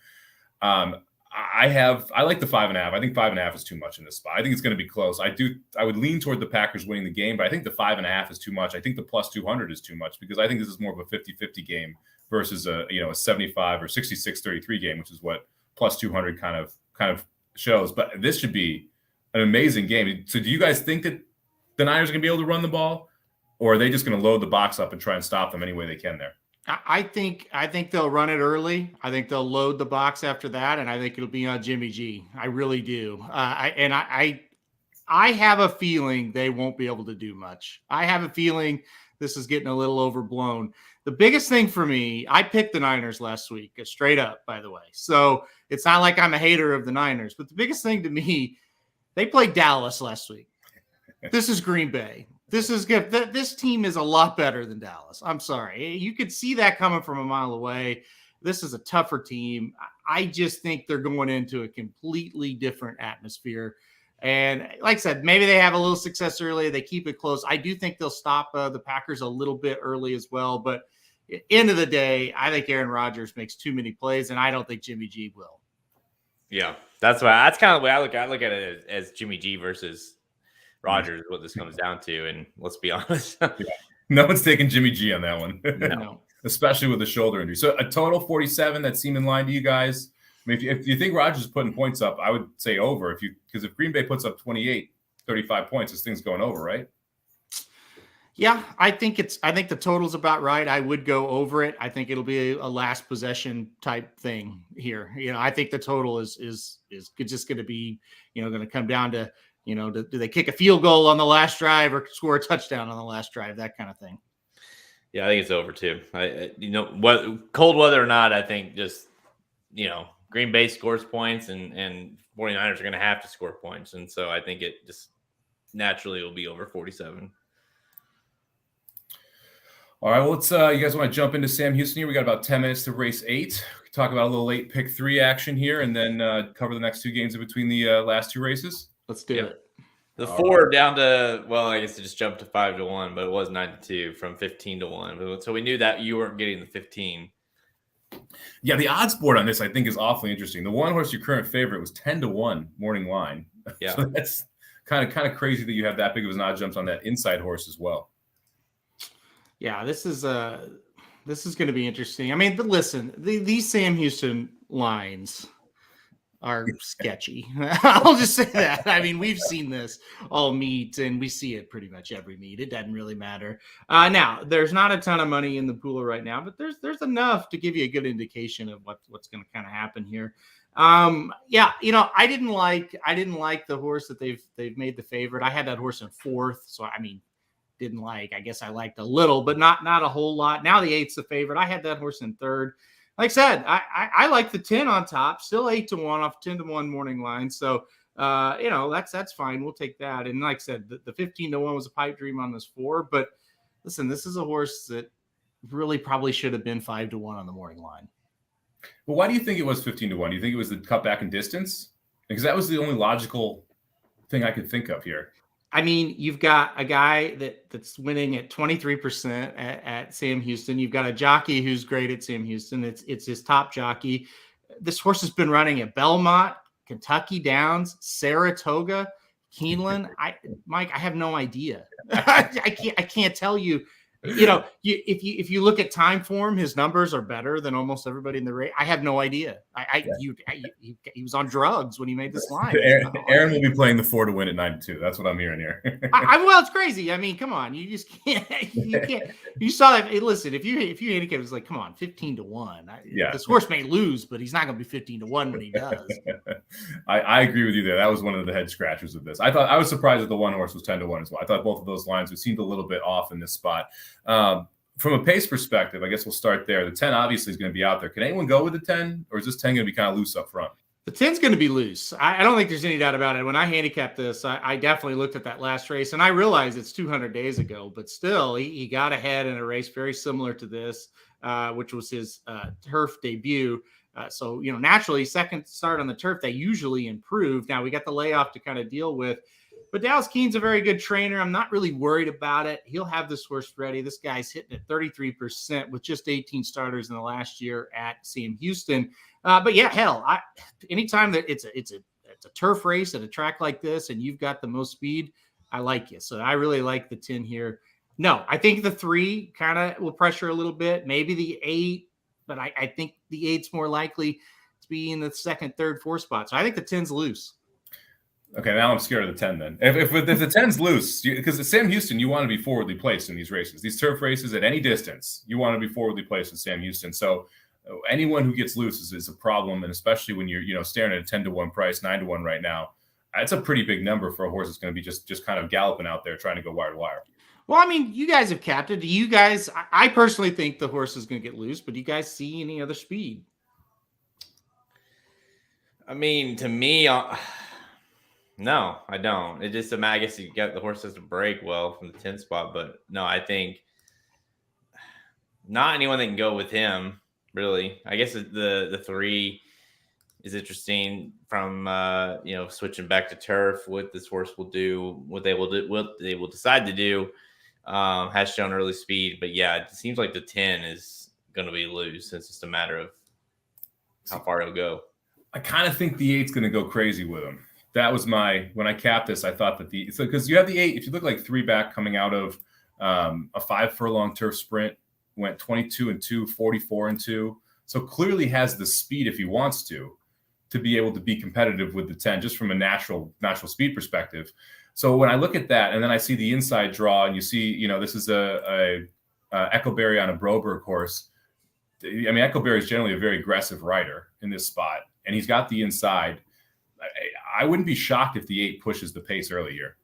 I like the 5.5. I think 5.5 is too much in this spot. I think it's going to be close. I would lean toward the Packers winning the game, but I think the 5.5 is too much. I think the plus 200 is too much because I think this is more of a 50-50 game versus a 75 or 66-33 game, which is what plus 200 kind of shows. But this should be an amazing game. So do you guys think that the Niners are going to be able to run the ball, or are they just going to load the box up and try and stop them any way they can there? I think they'll run it early. I think they'll load the box after that, and I think it'll be on Jimmy G. I really do. I I have a feeling they won't be able to do much. I have a feeling this is getting a little overblown. The biggest thing for me, I picked the Niners last week, straight up, by the way. So it's not like I'm a hater of the Niners, but the biggest thing to me, they played Dallas last week. This is Green Bay. This is good. This team is a lot better than Dallas. I'm sorry. You could see that coming from a mile away. This is a tougher team. I just think they're going into a completely different atmosphere. And like I said, maybe they have a little success early. They keep it close. I do think they'll stop the Packers a little bit early as well. But end of the day, I think Aaron Rodgers makes too many plays, and I don't think Jimmy G will. Yeah, that's kind of the way I look at it as Jimmy G versus Rodgers, what this comes down to. And let's be honest. Yeah. No one's taking Jimmy G on that one. No. Especially with the shoulder injury. So a total 47 that seem in line to you guys. I mean, if you think Rodgers is putting points up, I would say over. Because if Green Bay puts up 28, 35 points, this thing's going over, right? Yeah, I think the total's about right. I would go over it. I think it'll be a last possession type thing here. I think the total is just going to be, going to come down to, do they kick a field goal on the last drive or score a touchdown on the last drive, that kind of thing. Yeah, I think it's over too. What cold weather or not, I think just, Green Bay scores points and 49ers are going to have to score points. And so I think it just naturally will be over 47. All right, well, let's. You guys want to jump into Sam Houston here? We got about 10 minutes to race 8. We can talk about a little late pick 3 action here, and then cover the next 2 games in between the last 2 races. Let's do it. The 4 down to, well, I guess it just jumped to 5-1, but it was 9-2 from 15-1. So we knew that you weren't getting the 15. Yeah, the odds board on this I think is awfully interesting. The one horse, your current favorite, was 10-1 morning line. Yeah, so that's kind of crazy that you have that big of an odd jumps on that inside horse as well. Yeah, this is going to be interesting. I mean, but listen, these Sam Houston lines are sketchy. I'll just say that. I mean, we've seen this all meet, and we see it pretty much every meet. It doesn't really matter. Now, there's not a ton of money in the pool right now, but there's enough to give you a good indication of what's going to kind of happen here. Yeah, I didn't like the horse that they've made the favorite. I had that horse in 4th, so I mean, I guess I liked a little, but not a whole lot. Now the 8's the favorite. I had that horse in 3rd. Like I said, I like the 10 on top, still 8-1 off 10-1 morning line. So, that's fine. We'll take that. And like I said, the 15-1 was a pipe dream on this 4. But listen, this is a horse that really probably should have been 5-1 on the morning line. Well, why do you think it was 15-1? Do you think it was the cut back in distance? Because that was the only logical thing I could think of here. I mean, you've got a guy that's winning at 23% at Sam Houston. You've got a jockey who's great at Sam Houston. It's his top jockey. This horse has been running at Belmont, Kentucky Downs, Saratoga, Keeneland. Mike, I have no idea. I can't tell you. If you look at time form, his numbers are better than almost everybody in the race. I have no idea. He was on drugs when he made this line. Aaron will be playing the 4 to win at 9-2. That's what I'm hearing here. Well, it's crazy. I mean, come on, you just can't. You can't. You saw that. Hey, listen, if you handicap, it's like, come on, 15-1. Yeah, this horse may lose, but he's not going to be 15-1 when he does. I agree with you there. That was one of the head scratchers of this. I was surprised that the one horse was 10-1 as well. I thought both of those lines seemed a little bit off in this spot. From a pace perspective, I guess we'll start there. The 10 obviously is going to be out there. Can anyone go with the 10, or is this 10 going to be kind of loose up front? The 10's going to be loose. I don't think there's any doubt about it. When I handicapped this, I definitely looked at that last race, and I realized it's 200 days ago, but still, he got ahead in a race very similar to this, which was his turf debut. So, naturally, second start on the turf, they usually improve. Now, we got the layoff to kind of deal with. But Dallas Keene's a very good trainer. I'm not really worried about it. He'll have this horse ready. This guy's hitting at 33% with just 18 starters in the last year at Sam Houston. But yeah, hell, anytime that it's a turf race at a track like this and you've got the most speed, I like you. So I really like the 10 here. No, I think the 3 kind of will pressure a little bit. Maybe the 8, but I think the 8's more likely to be in the 2nd, 3rd, 4th spot. So I think the 10's loose. Okay, now I'm scared of the 10 then. If the 10's loose, because at Sam Houston, you want to be forwardly placed in these races. These turf races at any distance, you want to be forwardly placed at Sam Houston. So anyone who gets loose is a problem, and especially when you're staring at a 10-1 price, 9-1 right now. That's a pretty big number for a horse that's going to be just kind of galloping out there trying to go wire to wire. Well, I mean, you guys have capped it. Do you guys? I personally think the horse is going to get loose, but do you guys see any other speed? I mean, to me, no, I don't. It just, I guess you got the horse has to break well from the 10 spot, but no, I think not anyone that can go with him, really. I guess the 3 is interesting from switching back to turf. What this horse will do, what they will decide to do, has shown early speed. But yeah, it seems like the 10 is going to be loose. It's just a matter of how far he'll go. I kind of think the 8's going to go crazy with him. That was when I capped this, I thought that because you have the 8, if you look like 3 back coming out of a 5 furlong turf sprint, went 22-2, 44-2. So clearly has the speed if he wants to be able to be competitive with the 10, just from a natural speed perspective. So when I look at that, and then I see the inside draw, and you see, this is a Echoberry on a Broberg horse. I mean, Echoberry is generally a very aggressive rider in this spot, and he's got the inside. I wouldn't be shocked if the 8 pushes the pace early here.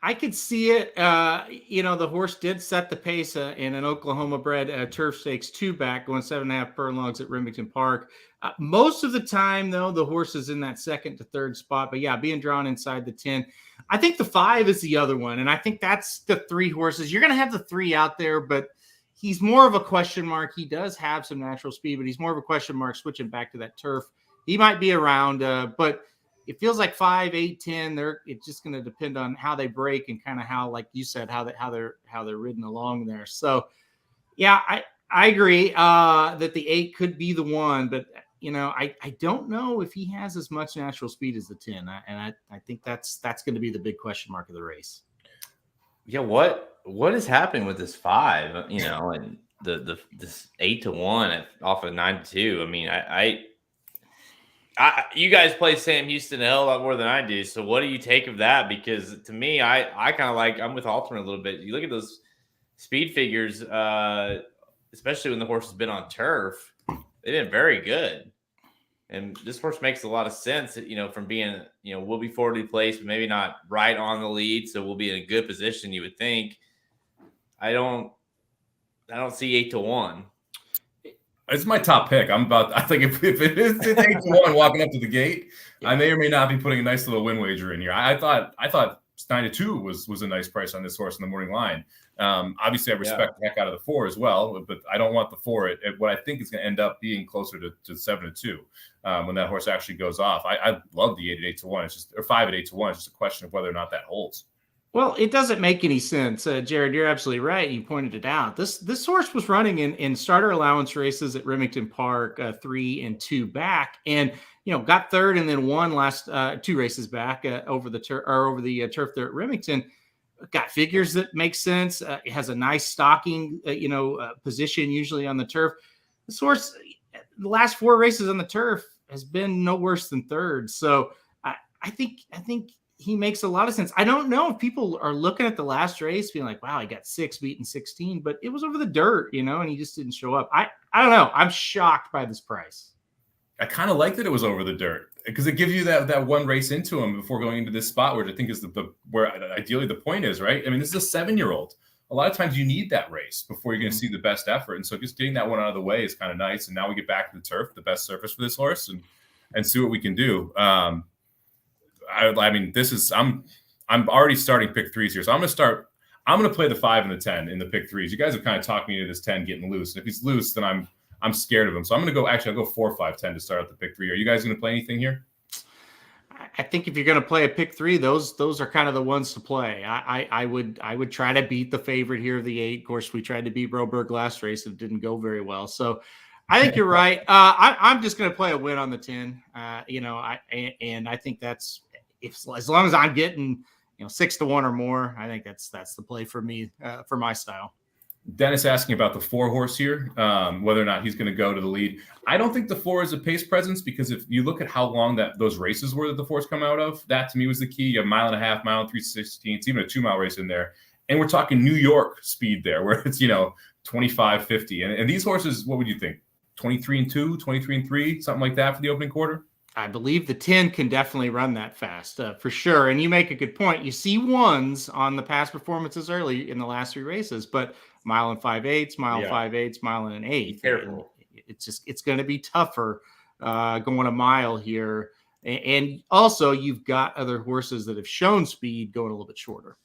I could see it. The horse did set the pace in an Oklahoma-bred turf stakes 2 back, going 7.5 furlongs at Remington Park. Most of the time, though, the horse is in that 2nd to 3rd spot. But yeah, being drawn inside the 10. I think the 5 is the other one, and I think that's the 3 horses. You're going to have the 3 out there, but he's more of a question mark. He does have some natural speed, but he's more of a question mark switching back to that turf. He might be around, but it feels like 5, 8, 10. It's just going to depend on how they break and kind of how, like you said, how they're ridden along there. So, yeah, I agree that the 8 could be the one, but I don't know if he has as much natural speed as the 10, and I think that's going to be the big question mark of the race. Yeah, what is happening with this 5? And this 8-1 off of 9-2. I mean, you guys play Sam Houston a hell of a lot more than I do. So what do you take of that? Because to me, I kind of I'm with Altman a little bit. You look at those speed figures, especially when the horse has been on turf, they've been very good. And this horse makes a lot of sense, from being, we'll be forwardly placed, but maybe not right on the lead. So we'll be in a good position, you would think. I don't see 8-1. It's my top pick. I think if it is 8-1 walking up to the gate, yeah, I may or may not be putting a nice little win wager in here. I thought 9-2 was a nice price on this horse in the morning line. Obviously, I respect the heck out of the 4 as well, but I don't want the 4 at what I think is going to end up being closer to 7-2 when that horse actually goes off. I love the 8 at 8-1. It's just, or 5 at 8-1. It's just a question of whether or not that holds. Well, it doesn't make any sense. Jared, you're absolutely right. You pointed it out. This horse was running in starter allowance races at Remington Park, 3 and 2 back, and got 3rd and then won last 2 races back over the turf there at Remington. Got figures that make sense. It has a nice stocking, position usually on the turf. This horse, the last 4 races on the turf, has been no worse than 3rd. So I think he makes a lot of sense. I don't know if people are looking at the last race being like, wow, he got 6 beaten 16, but it was over the dirt, and he just didn't show up. I don't know. I'm shocked by this price. I kind of like that it was over the dirt because it gives you that one race into him before going into this spot, which I think is where ideally the point is, right? I mean, this is a 7-year-old. A lot of times you need that race before you're going to see the best effort. And so just getting that one out of the way is kind of nice. And now we get back to the turf, the best surface for this horse, and see what we can do. I mean, I'm already starting pick 3s here. So I'm going to play the 5 and the 10 in the pick 3s. You guys have kind of talked me into this 10 getting loose. And if he's loose, then I'm scared of him. So I'm going to I'll go 4, 5, 10 to start out the pick 3. Are you guys going to play anything here? I think if you're going to play a pick 3, those are kind of the ones to play. I would try to beat the favorite here of the 8. Of course, we tried to beat Broberg last race. It didn't go very well. So I think you're right. I'm just going to play a win on the 10. And I think that's, as long as I'm getting 6-1 or more, I think that's the play for me for my style. Dennis asking about the 4 horse here, whether or not he's going to go to the lead. I don't think the 4 is a pace presence because if you look at how long those races were that the 4's come out of, that to me was the key. You have 1.5 miles, mile and 3/16, even a 2-mile race in there. And we're talking New York speed there where it's, 25, 50. And these horses, what would you think? 23-2, 23-3, something like that for the opening quarter? I believe the 10 can definitely run that fast for sure. And you make a good point. You see ones on the past performances early in the last 3 races, but mile and 5/8, mile 5/8, mile and an Be eighth. careful. It's going to be tougher going a mile here. And also you've got other horses that have shown speed going a little bit shorter.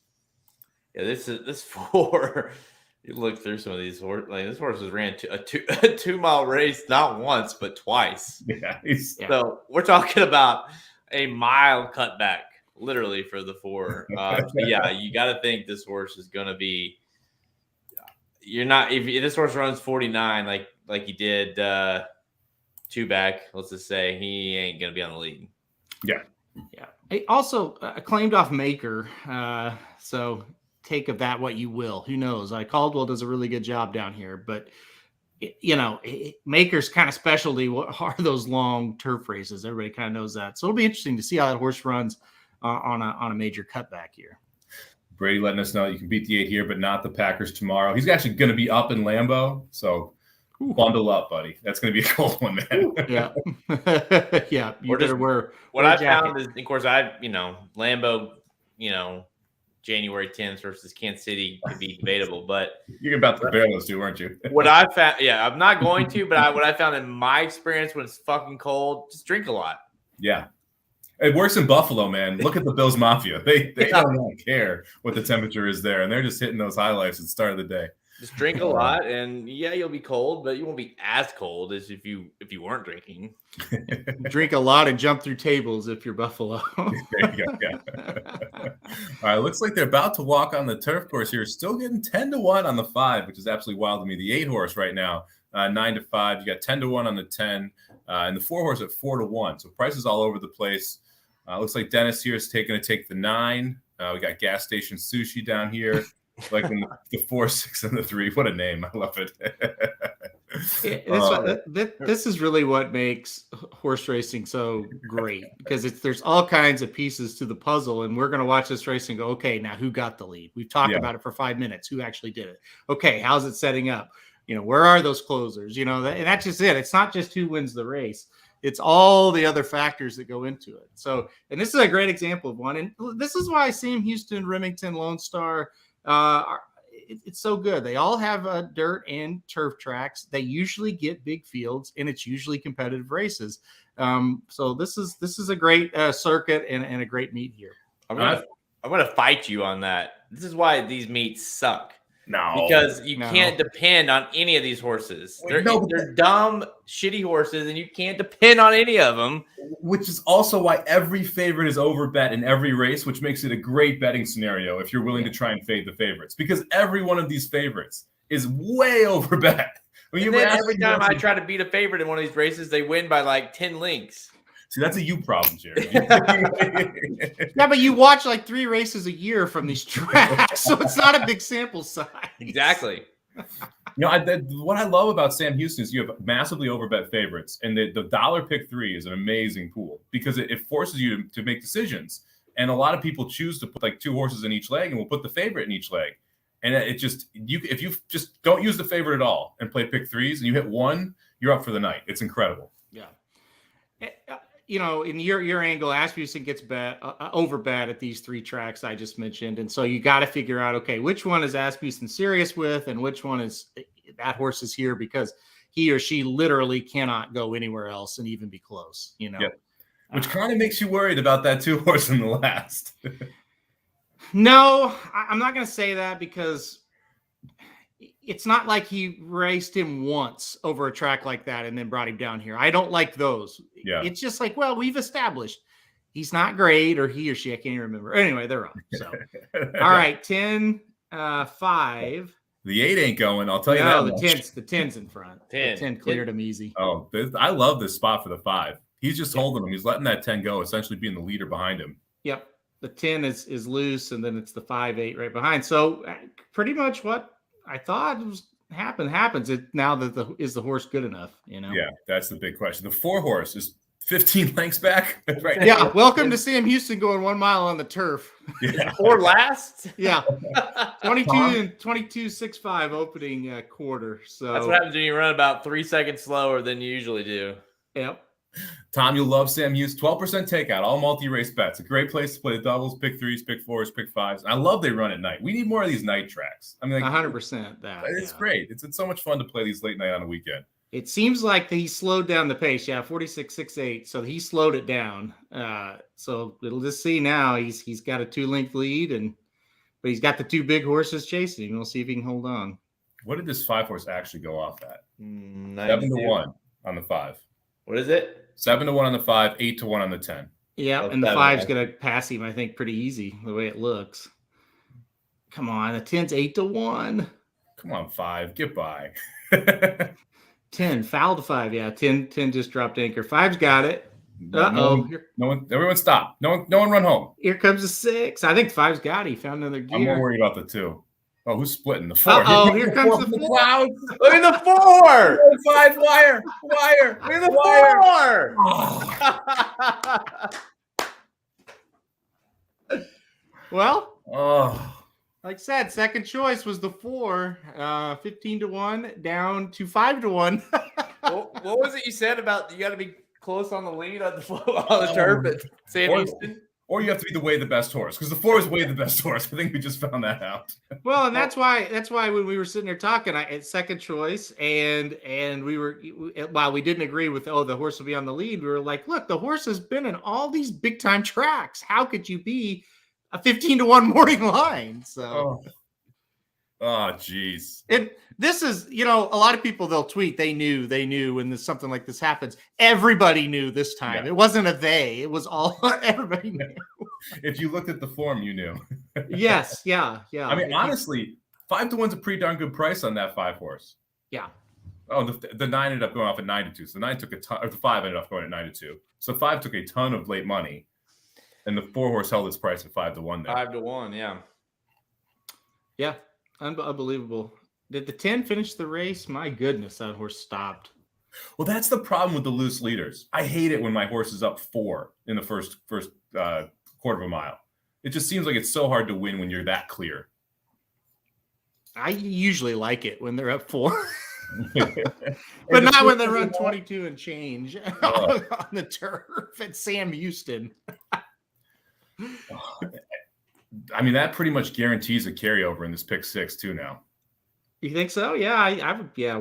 Yeah, this 4. You look through some of these horses. Like this horse has ran a 2-mile race not once but twice. Yeah. So we're talking about a mile cutback, literally for the 4. Yeah, you got to think this horse is going to be. You're not if this horse runs 49 like he did 2 back. Let's just say he ain't going to be on the lead. Yeah. Also claimed off Maker, so. Take of that what you will. Who knows? Caldwell does a really good job down here, but Maker's kind of specialty are those long turf races. Everybody kind of knows that, so it'll be interesting to see how that horse runs on a major cutback here. Brady letting us know you can beat the 8 here, but not the Packers tomorrow. He's actually going to be up in Lambeau, so bundle up, buddy. That's going to be a cold one, man. Yeah, yeah. You better wear. What I found is, of course, Lambeau, January 10th versus Kansas City could be debatable, but you're about to bear those two, weren't you? What I found, I'm not going to, but what I found in my experience when it's fucking cold, just drink a lot. Yeah, it works in Buffalo, man. Look at the Bills Mafia; they don't really care what the temperature is there, and they're just hitting those highlights at the start of the day. Just drink a lot, and you'll be cold, but you won't be as cold as if you weren't drinking. Drink a lot and jump through tables if you're Buffalo. There you go. Yeah. All right, looks like they're about to walk on the turf course here. Still getting 10-1 on the 5, which is absolutely wild to me. The 8 horse right now, 9-5. You got 10-1 on the 10, and the 4 horse at 4-1. So prices all over the place. Looks like Dennis here is going to take the 9. We got Gas Station Sushi down here. Like in the 4, 6, and the 3. What a name. I love it. This is really what makes horse racing so great, because there's all kinds of pieces to the puzzle, and we're going to watch this race and go, okay, now who got the lead? We've talked about it for 5 minutes. Who actually did it? Okay, how's it setting up? Where are those closers? And that's just it. It's not just who wins the race. It's all the other factors that go into it. So, and this is a great example of one. And this is why Sam Houston, Remington, Lone Star, it's so good. They all have dirt and turf tracks. They usually get big fields, and it's usually competitive races. So this is a great circuit and a great meet here. I'm gonna fight you on that. This is why these meets suck. No, because you can't depend on any of these horses. They're dumb, shitty horses, and you can't depend on any of them. Which is also why every favorite is overbet in every race, which makes it a great betting scenario if you're willing to try and fade the favorites. Because every one of these favorites is way overbet. Every time I try to beat a favorite in one of these races, they win by like 10 links. See, that's a you problem, Jared. Yeah, but you watch like 3 races a year from these tracks, so it's not a big sample size. Exactly. What I love about Sam Houston is you have massively overbet favorites, and the dollar pick 3 is an amazing pool because it forces you to make decisions. And a lot of people choose to put like 2 horses in each leg, and will put the favorite in each leg. And if you just don't use the favorite at all and play pick 3s, and you hit 1, you're up for the night. It's incredible. Yeah. In your angle, Asmussen gets overbet at these 3 tracks I just mentioned. And so you got to figure out, okay, which one is Asmussen serious with and which one is that horse is here because he or she literally cannot go anywhere else and even be close, Yep. Which kind of makes you worried about that 2 horse in the last. No, I'm not going to say that because it's not like he raced him once over a track like that and then brought him down here. I don't like those. Yeah. It's just like, well, we've established he's not great, or he or she, I can't even remember. Anyway, they're up. So, all right, 10, 5. The 8 ain't going. I'll tell you that. The 10's in front. 10 cleared him easy. Oh, I love this spot for the 5. He's just holding him. He's letting that 10 go, essentially being the leader behind him. Yep. The 10 is loose, and then it's the 5-8 right behind. So pretty much what I thought was happens. It now that is the horse good enough? Yeah, that's the big question. The 4 horse is 15 lengths back. Right. Yeah. Welcome to Sam Houston going 1 mile on the turf. Yeah. Or last. Yeah. 22.65 opening quarter. So that's what happens when you run about 3 seconds slower than you usually do. Yep. Tom, you'll love Sam Houston. 12% takeout, all multi-race bets. A great place to play the doubles, pick threes, pick fours, pick fives. I love they run at night. We need more of these night tracks. I mean, like, 100% that. It's great. It's so much fun to play these late night on a weekend. It seems like he slowed down the pace. Yeah, 46.68. So he slowed it down. So it'll just see now. He's got a 2-length lead, but he's got the 2 big horses chasing him. We'll see if he can hold on. What did this 5-horse actually go off at? 7-1 on the 5. What is it? 7-1 on the 5, 8-1 on the 10. Yeah, and the 5's going to pass him, I think, pretty easy the way it looks. Come on, the 10's 8-1. Come on, 5, get by. 10 foul to 5. Yeah, 10 just dropped anchor. 5's got it. Everyone stop. No one run home. Here comes the 6. I think 5's got it. He found another gear. I'm more worried about the 2. Oh, who's splitting the 4? Here comes the 4. Clouds. Look at the 4. 5 wire. Look at the 4. Well, oh, like I said, second choice was the 4. 15-1 down to 5-1. What was it you said about you got to be close on the lead on the turf at Sam Houston? Or you have to be the best horse, because the 4 is way the best horse. I think we just found that out. Well, and that's why when we were sitting there talking, it's second choice, and while we didn't agree with the horse will be on the lead, we were like, look, the horse has been in all these big time tracks. How could you be a 15-1 morning line? So, geez. And this is, a lot of people, they'll tweet, they knew when something like this happens. Everybody knew this time. Yeah. It wasn't a they, it was all, everybody knew. If you looked at the form, you knew. Yes. Yeah. I mean, honestly, 5-1's a pretty darn good price on that 5-horse. Yeah. Oh, the 9 ended up going off at 9-2. So the 9 took a ton, or the 5 ended up going at 9-2. So 5 took a ton of late money. And the 4-horse held its price at 5-1 there. 5-1, yeah. Yeah. Unbelievable. Did the 10 finish the race? My goodness, that horse stopped. Well, that's the problem with the loose leaders. I hate it when my horse is up 4 in the first quarter of a mile. It just seems like it's so hard to win when you're that clear. I usually like it when they're up 4. But not when they run 22 and change on the turf at Sam Houston. I mean, that pretty much guarantees a carryover in this pick 6 too now. You think so? Yeah, yeah.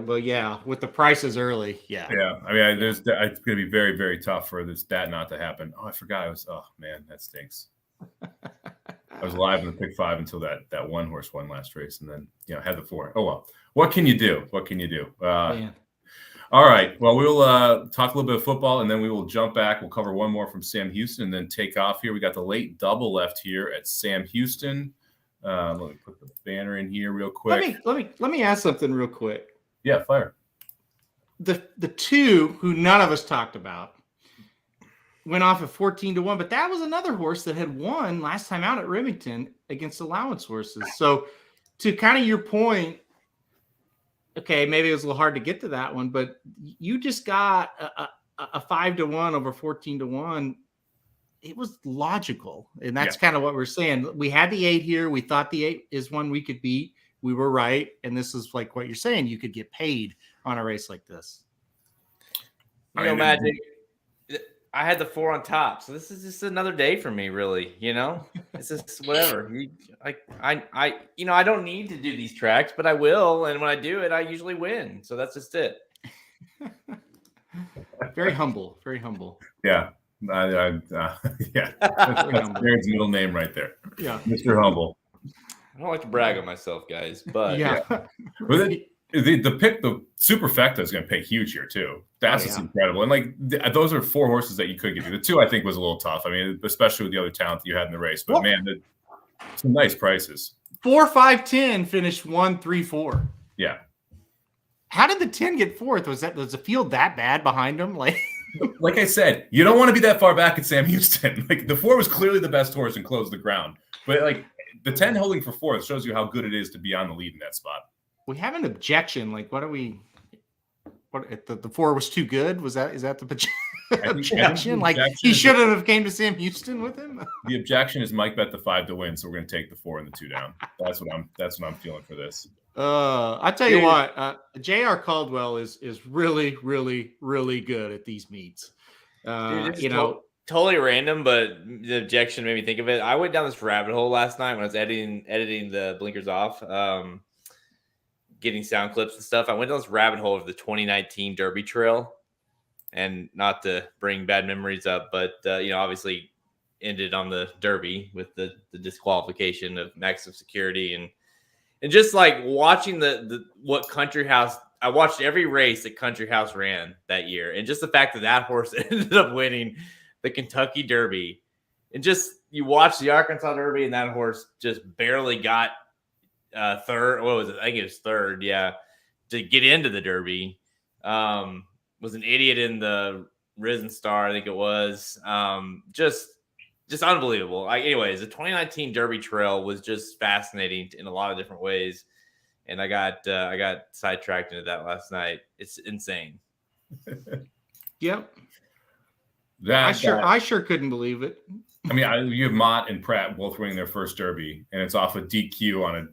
With the prices early, yeah. Yeah, I mean, it's going to be very, very tough for that not to happen. Oh, I forgot. Oh man, that stinks. I was live in the pick 5 until that 1-horse won last race, and then had the 4. Oh well, what can you do? All right. Well, we'll talk a little bit of football, and then we will jump back. We'll cover one more from Sam Houston, and then take off here. We got the late double left here at Sam Houston. Let me put the banner in here real quick. Let me ask something real quick. Yeah, fire. The 2 who none of us talked about went off at 14-1, but that was another horse that had won last time out at Remington against allowance horses. So, to kind of your point. Okay, maybe it was a little hard to get to that one, but you just got a 5-1 over 14-1. It was logical, and that's kind of what we're saying. We had the 8 here. We thought the 8 is one we could beat. We were right, and this is like what you're saying. You could get paid on a race like this. Magic. I had the 4 on top, so this is just another day for me, really. It's just whatever. I don't need to do these tracks, but I will, and when I do it, I usually win. So that's just it. Very humble, very humble. Yeah, yeah. That's Jared's middle name right there. Yeah, Mr. Humble. I don't like to brag on myself, guys, but yeah. The superfecta is going to pay huge here too. That's just incredible. And those are 4 horses that you could get. The 2 I think was a little tough. I mean, especially with the other talent that you had in the race. But man, some nice prices. 4, 5, 10 finished 1, 3, 4. Yeah. How did the 10 get 4th? Was the field that bad behind them? Like I said, you don't want to be that far back at Sam Houston. The 4 was clearly the best horse and closed the ground. But the 10 holding for 4th shows you how good it is to be on the lead in that spot. We have an objection. What are we? What the 4 was too good? Is that the objection? He shouldn't have came to Sam Houston with him. The objection is Mike bet the 5 to win, so we're going to take the 4 and the 2 down. That's what I'm feeling for this. I tell you what, J.R. Caldwell is really, really, really good at these meets. Dude, totally random, but the objection made me think of it. I went down this rabbit hole last night when I was editing the blinkers off, getting sound clips and stuff. I went down this rabbit hole of the 2019 Derby Trail, and not to bring bad memories up, but obviously ended on the Derby with the disqualification of Max of Security and just like watching what Country House. I watched every race that Country House ran that year, and just the fact that horse ended up winning the Kentucky Derby, and just you watch the Arkansas Derby, and that horse just barely got third. What was it? I think it was third. Yeah, to get into the Derby. Was an idiot in the Risen Star, I think it was. Just unbelievable. Anyways, the 2019 Derby Trail was just fascinating in a lot of different ways. And I got sidetracked into that last night. It's insane. Yep. I sure couldn't believe it. I mean, you have Mott and Pratt both winning their first Derby, and it's off a DQ on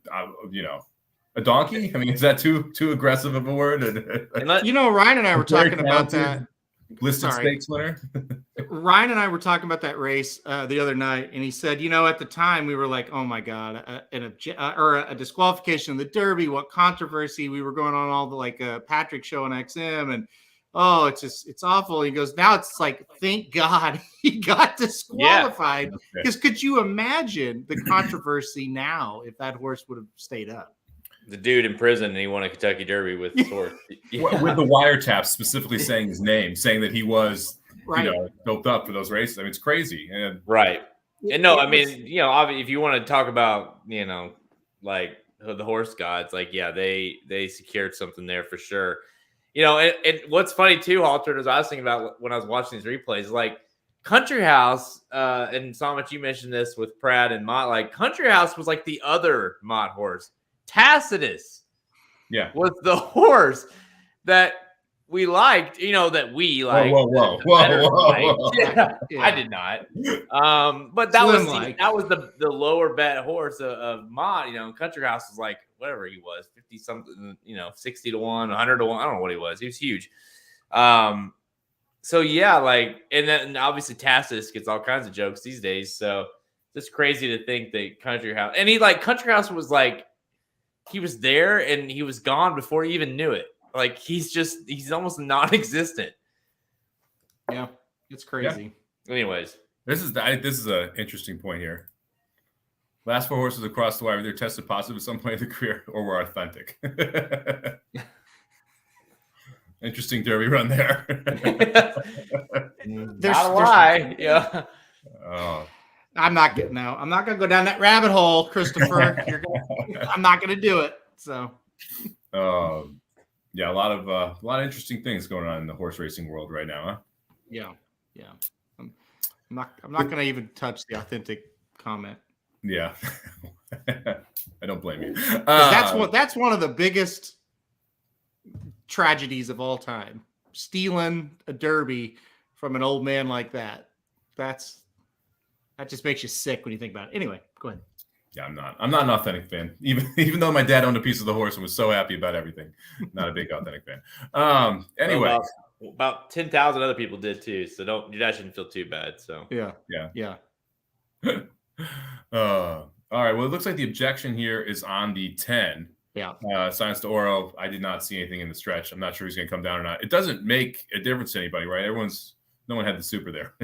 a donkey. I mean, is that too aggressive of a word? Ryan and I were talking about that. Listed stakes winner. Ryan and I were talking about that race the other night, and he said, at the time we were like, oh my God, a disqualification in the Derby, what controversy. We were going on all the Patrick show on XM, and it's awful. He goes, now it's like, thank God he got disqualified. Because could you imagine the controversy now if that horse would have stayed up? The dude in prison, and he won a Kentucky Derby with the horse. With the wiretap specifically saying his name, saying that he was, built up for those races. I mean, it's crazy. And right. And no, I mean, if you want to talk about, like the horse gods, they secured something there for sure. And what's funny too, Halter, is I was thinking about when I was watching these replays, like Country House, and Samich, you mentioned this with Pratt and Mott, like Country House was like the other Mott horse. Tacitus was the horse that we liked, that we liked. Whoa. Yeah. I did not. But that was the lower bet horse of Mott. Country House was like whatever he was, 50 something, 60 to 1, 100 to 1. I don't know what he was. He was huge. So yeah, and then obviously Tacitus gets all kinds of jokes these days. So it's crazy to think that Country House, and Country House was like, he was there and he was gone before he even knew it. Like he's almost non-existent. Yeah, it's crazy. Yeah. Anyways, this is an interesting point here. Last 4 horses across the wire either tested positive at some point in the career or were authentic. Interesting Derby run there. Not a lie. Yeah. Oh. I'm not going to go down that rabbit hole, Christopher. I'm not going to do it. So, yeah, a lot of interesting things going on in the horse racing world right now, huh? Yeah. I'm not going to even touch the authentic comment. Yeah, I don't blame you. That's one of the biggest tragedies of all time. Stealing a Derby from an old man like that. That just makes you sick when you think about it. Anyway, go ahead. Yeah, I'm not an authentic fan. Even though my dad owned a piece of the horse and was so happy about everything, not a big authentic fan. Anyway, about 10,000 other people did too. So you guys shouldn't feel too bad. So yeah. All right. Well, it looks like the objection here is on the 10. Yeah. Science to Oro. I did not see anything in the stretch. I'm not sure he's going to come down or not. It doesn't make a difference to anybody, right? No one had the super there.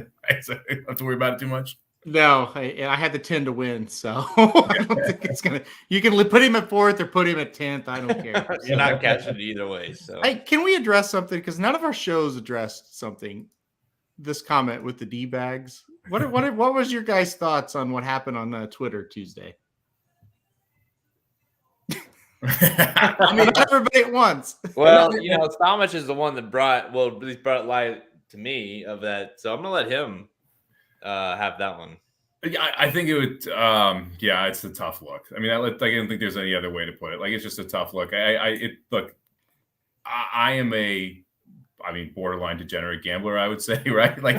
So I don't have to worry about it too much. No, I had the 10 to win, so I don't think it's gonna. You can put him at 4th or put him at 10th. I don't care. You're not catching it either way. So, hey, can we address something? Because none of our shows addressed something. This comment with the D bags. What was your guys' thoughts on what happened on Twitter Tuesday? I mean, not everybody at once. Well, Samich is the one that brought light to me of that, so I'm gonna let him have that one. Yeah, I think it would. It's a tough look. I mean, I don't think there's any other way to put it. Like, it's just a tough look. I am a borderline degenerate gambler, I would say, right? Like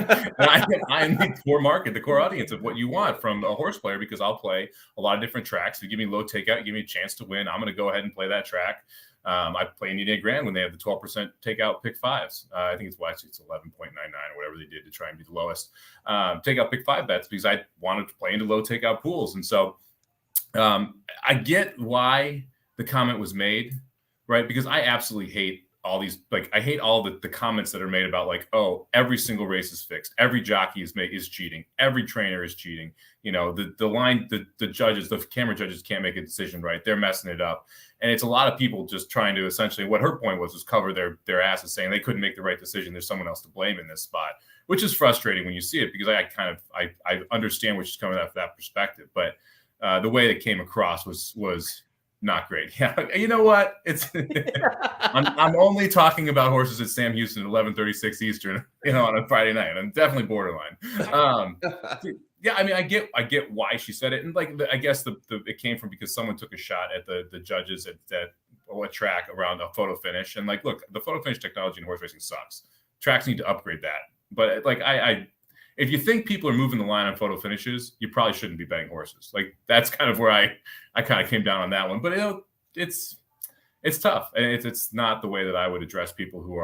I'm the core market, the core audience of what you want from a horse player, because I'll play a lot of different tracks. If you give me low takeout, give me a chance to win, I'm going to go ahead and play that track. I play Indiana Grand when they have the 12% takeout pick fives. I think it's 11.99 or whatever they did to try and be the lowest takeout pick five bets, because I wanted to play into low takeout pools. And so I get why the comment was made, right? Because I absolutely hate all these, like, I hate all the comments that are made about, like, oh, every single race is fixed, every jockey is cheating, every trainer is cheating. You know, the judges, the camera judges can't make a decision right, they're messing it up. And it's a lot of people just trying to essentially, what her point was cover their asses, saying they couldn't make the right decision, there's someone else to blame in this spot, which is frustrating when you see it, because I understand where she's coming from that perspective. But the way it came across was not great. Yeah, you know what? It's I'm only talking about horses at Sam Houston at 11:36 Eastern, on a Friday night. I'm definitely borderline. Yeah, I mean, I get why she said it, and like I guess it came from because someone took a shot at the judges at a track around a photo finish, and like, look, the photo finish technology in horse racing sucks. Tracks need to upgrade that. But like if you think people are moving the line on photo finishes, you probably shouldn't be betting horses. Like, that's kind of where I kind of came down on that one. But it's tough, and it's not the way that I would address people who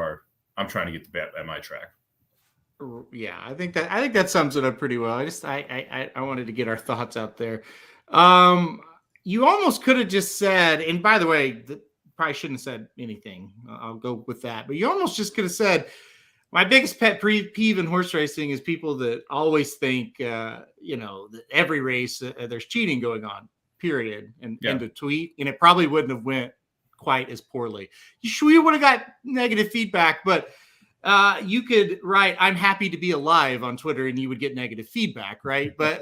I'm trying to get to bet at my track. Yeah, I think that sums it up pretty well. I wanted to get our thoughts out there. You almost could have just said, and by the way, probably shouldn't have said anything. I'll go with that. But you almost just could have said, my biggest pet peeve in horse racing is people that always think, that every race there's cheating going on, period, and end of tweet. And it probably wouldn't have went quite as poorly. You would have got negative feedback, but you could write, "I'm happy to be alive" on Twitter, and you would get negative feedback, right? But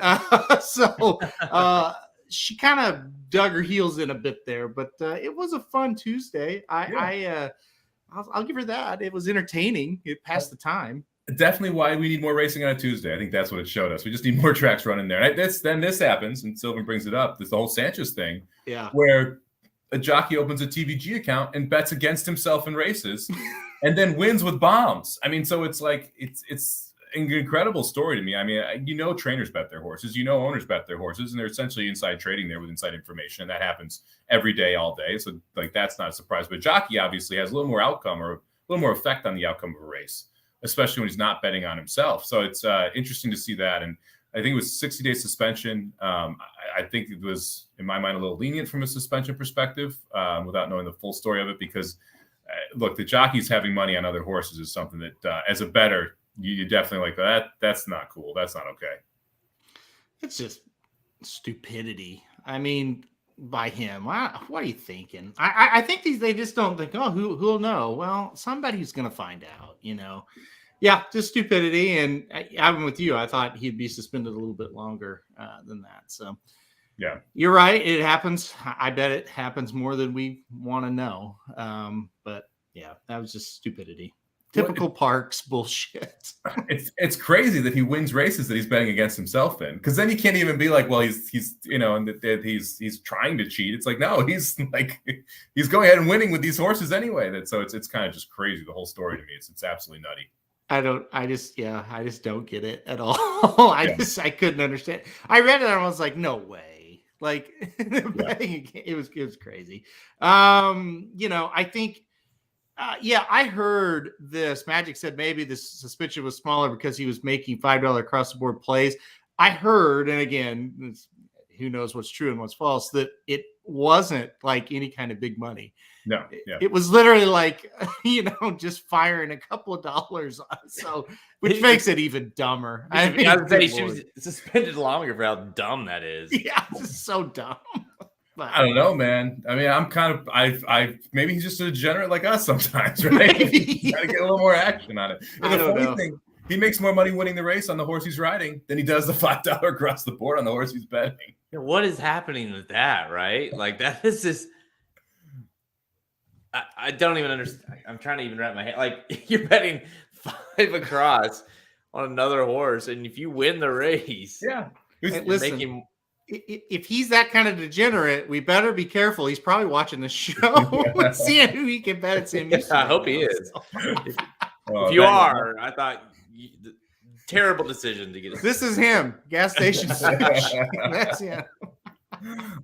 she kind of dug her heels in a bit there. But it was a fun Tuesday. I'll give her that. It was entertaining. It passed the time. Definitely why we need more racing on a Tuesday. I think that's what it showed us. We just need more tracks running there. Then this happens, and Sylvan brings it up. This the whole Sanchez thing, where a jockey opens a TVG account and bets against himself in races, and then wins with bombs. I mean, so it's like it's an incredible story to me. I mean, trainers bet their horses, owners bet their horses, and they're essentially inside trading there with inside information, and that happens every day, all day. So like, that's not a surprise. But jockey obviously has a little more outcome, or a little more effect on the outcome of a race, especially when he's not betting on himself. So it's interesting to see that. And I think it was 60-day suspension. I think it was, in my mind, a little lenient from a suspension perspective, without knowing the full story of it, because look, the jockeys having money on other horses is something that, as a bettor, you definitely like that. That's not cool. That's not okay. It's just stupidity. I mean, by him. What are you thinking? I think they just don't think, oh, who'll know? Well, somebody's going to find out, Yeah, just stupidity. And I'm with you. I thought he'd be suspended a little bit longer than that. So, yeah, you're right. It happens. I bet it happens more than we want to know. But yeah, that was just stupidity. Typical Parks bullshit. It's crazy that he wins races that he's betting against himself in, because then he can't even be like, well, he's and that he's trying to cheat. It's like, no, he's going ahead and winning with these horses anyway. So it's kind of just crazy, the whole story to me. It's absolutely nutty. I just don't get it at all. I couldn't understand. I read it and I was like, no way. Like, it was crazy. I think. I heard this. Magic said maybe the suspension was smaller because he was making $5 across the board plays. I heard, and again, who knows what's true and what's false, that it wasn't like any kind of big money. No, it was literally like, just firing a couple of dollars on. So, which makes it even dumber. I would say she was suspended longer for how dumb that is. Yeah, it's so dumb. But I don't know, man. I mean, I'm kind of, maybe he's just a degenerate like us sometimes, right? He's got to get a little more action on it. And the funny thing, he makes more money winning the race on the horse he's riding than he does the $5 across the board on the horse he's betting. What is happening with that, right? Like, that is just, I don't even understand. I'm trying to even wrap my head. Like, you're betting 5 across on another horse, and if you win the race, listen. If he's that kind of degenerate, we better be careful. He's probably watching the show, seeing who he can bet at Sam Houston. I hope he is. If you are, I thought terrible decision to get. This is him. Gas station switch. That's him.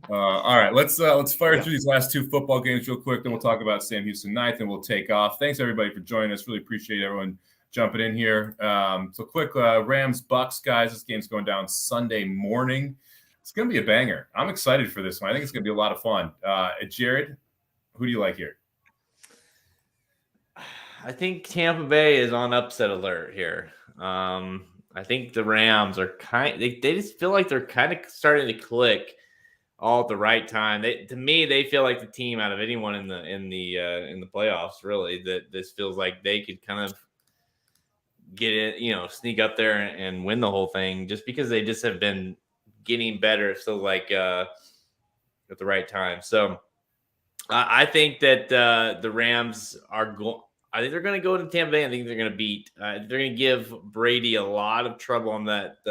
All right, let's fire through these last two football games real quick. Then we'll talk about Sam Houston ninth, and we'll take off. Thanks everybody for joining us. Really appreciate everyone jumping in here. So quick, Rams Bucks guys. This game's going down Sunday morning. It's going to be a banger. I'm excited for this one. I think it's going to be a lot of fun. Jared, who do you like here? I think Tampa Bay is on upset alert here. I think the Rams are they just feel like they're kind of starting to click all at the right time. To me, they feel like the team out of anyone in the playoffs, really, that this feels like they could kind of get it, sneak up there and win the whole thing just because they just have been getting better. So like at the right time. So I think that the Rams are going. I think they're going to go to Tampa Bay. I think they're going to beat. They're going to give Brady a lot of trouble on that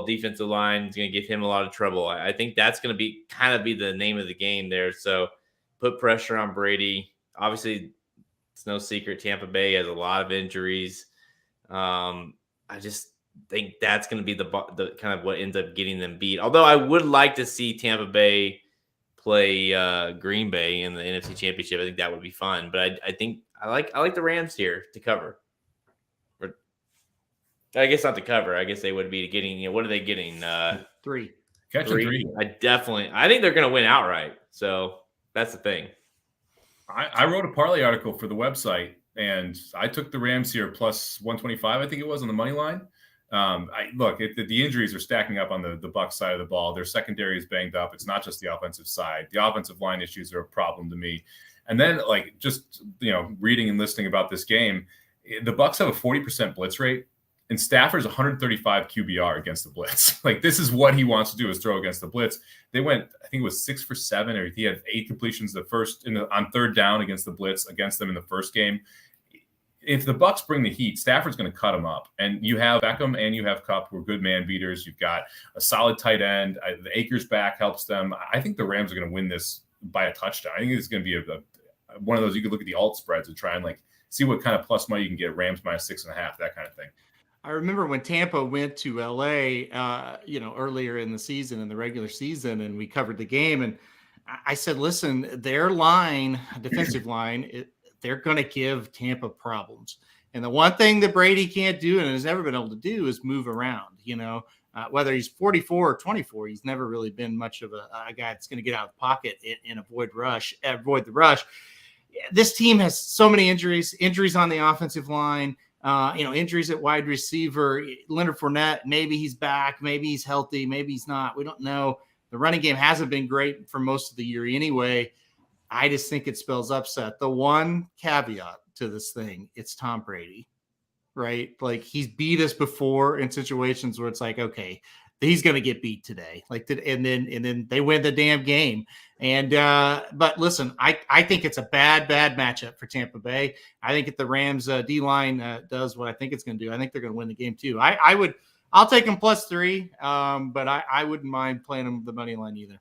defensive line is going to give him a lot of trouble. I think that's going to be the name of the game there. So put pressure on Brady. Obviously, it's no secret Tampa Bay has a lot of injuries. I just think that's going to be the kind of what ends up getting them beat. Although I would like to see Tampa Bay play Green Bay in the NFC Championship. I think that would be fun. But I think I like the Rams here to cover. Or I guess not to cover. I guess they would be getting. What are they getting? 3. Catching 3. I think they're going to win outright. So that's the thing. I wrote a parlay article for the website, and I took the Rams here plus 125. I think it was on the money line. The injuries are stacking up on the Bucs side of the ball. Their secondary is banged up. It's not just the offensive side. The offensive line issues are a problem to me. And then, reading and listening about this game, the Bucs have a 40% blitz rate, and Stafford's 135 QBR against the blitz. This is what he wants to do, is throw against the blitz. They went, I think it was 6 for 7, or he had 8 completions on third down against the blitz against them in the first game. If the Bucs bring the heat, Stafford's going to cut them up. And you have Beckham and you have Kupp, who are good man beaters. You've got a solid tight end. The Akers back helps them. I think the Rams are going to win this by a touchdown. I think it's going to be one of those, you could look at the alt spreads and try and see what kind of plus money you can get. Rams minus 6.5, that kind of thing. I remember when Tampa went to LA, earlier in the season, in the regular season, and we covered the game. And I said, listen, their line, defensive line, they're going to give Tampa problems. And the one thing that Brady can't do and has never been able to do is move around, whether he's 44 or 24, he's never really been much of a guy that's going to get out of the pocket and avoid the rush. This team has so many injuries on the offensive line, injuries at wide receiver. Leonard Fournette, maybe he's back, maybe he's healthy, maybe he's not. We don't know. The running game hasn't been great for most of the year anyway. I just think it spells upset. The one caveat to this thing, it's Tom Brady, right? He's beat us before in situations where it's okay, he's going to get beat today. And then they win the damn game. And but listen, I think it's a bad matchup for Tampa Bay. I think if the Rams D-line does what I think it's going to do, I think they're going to win the game too. I'll take them plus 3, but I wouldn't mind playing them the money line either.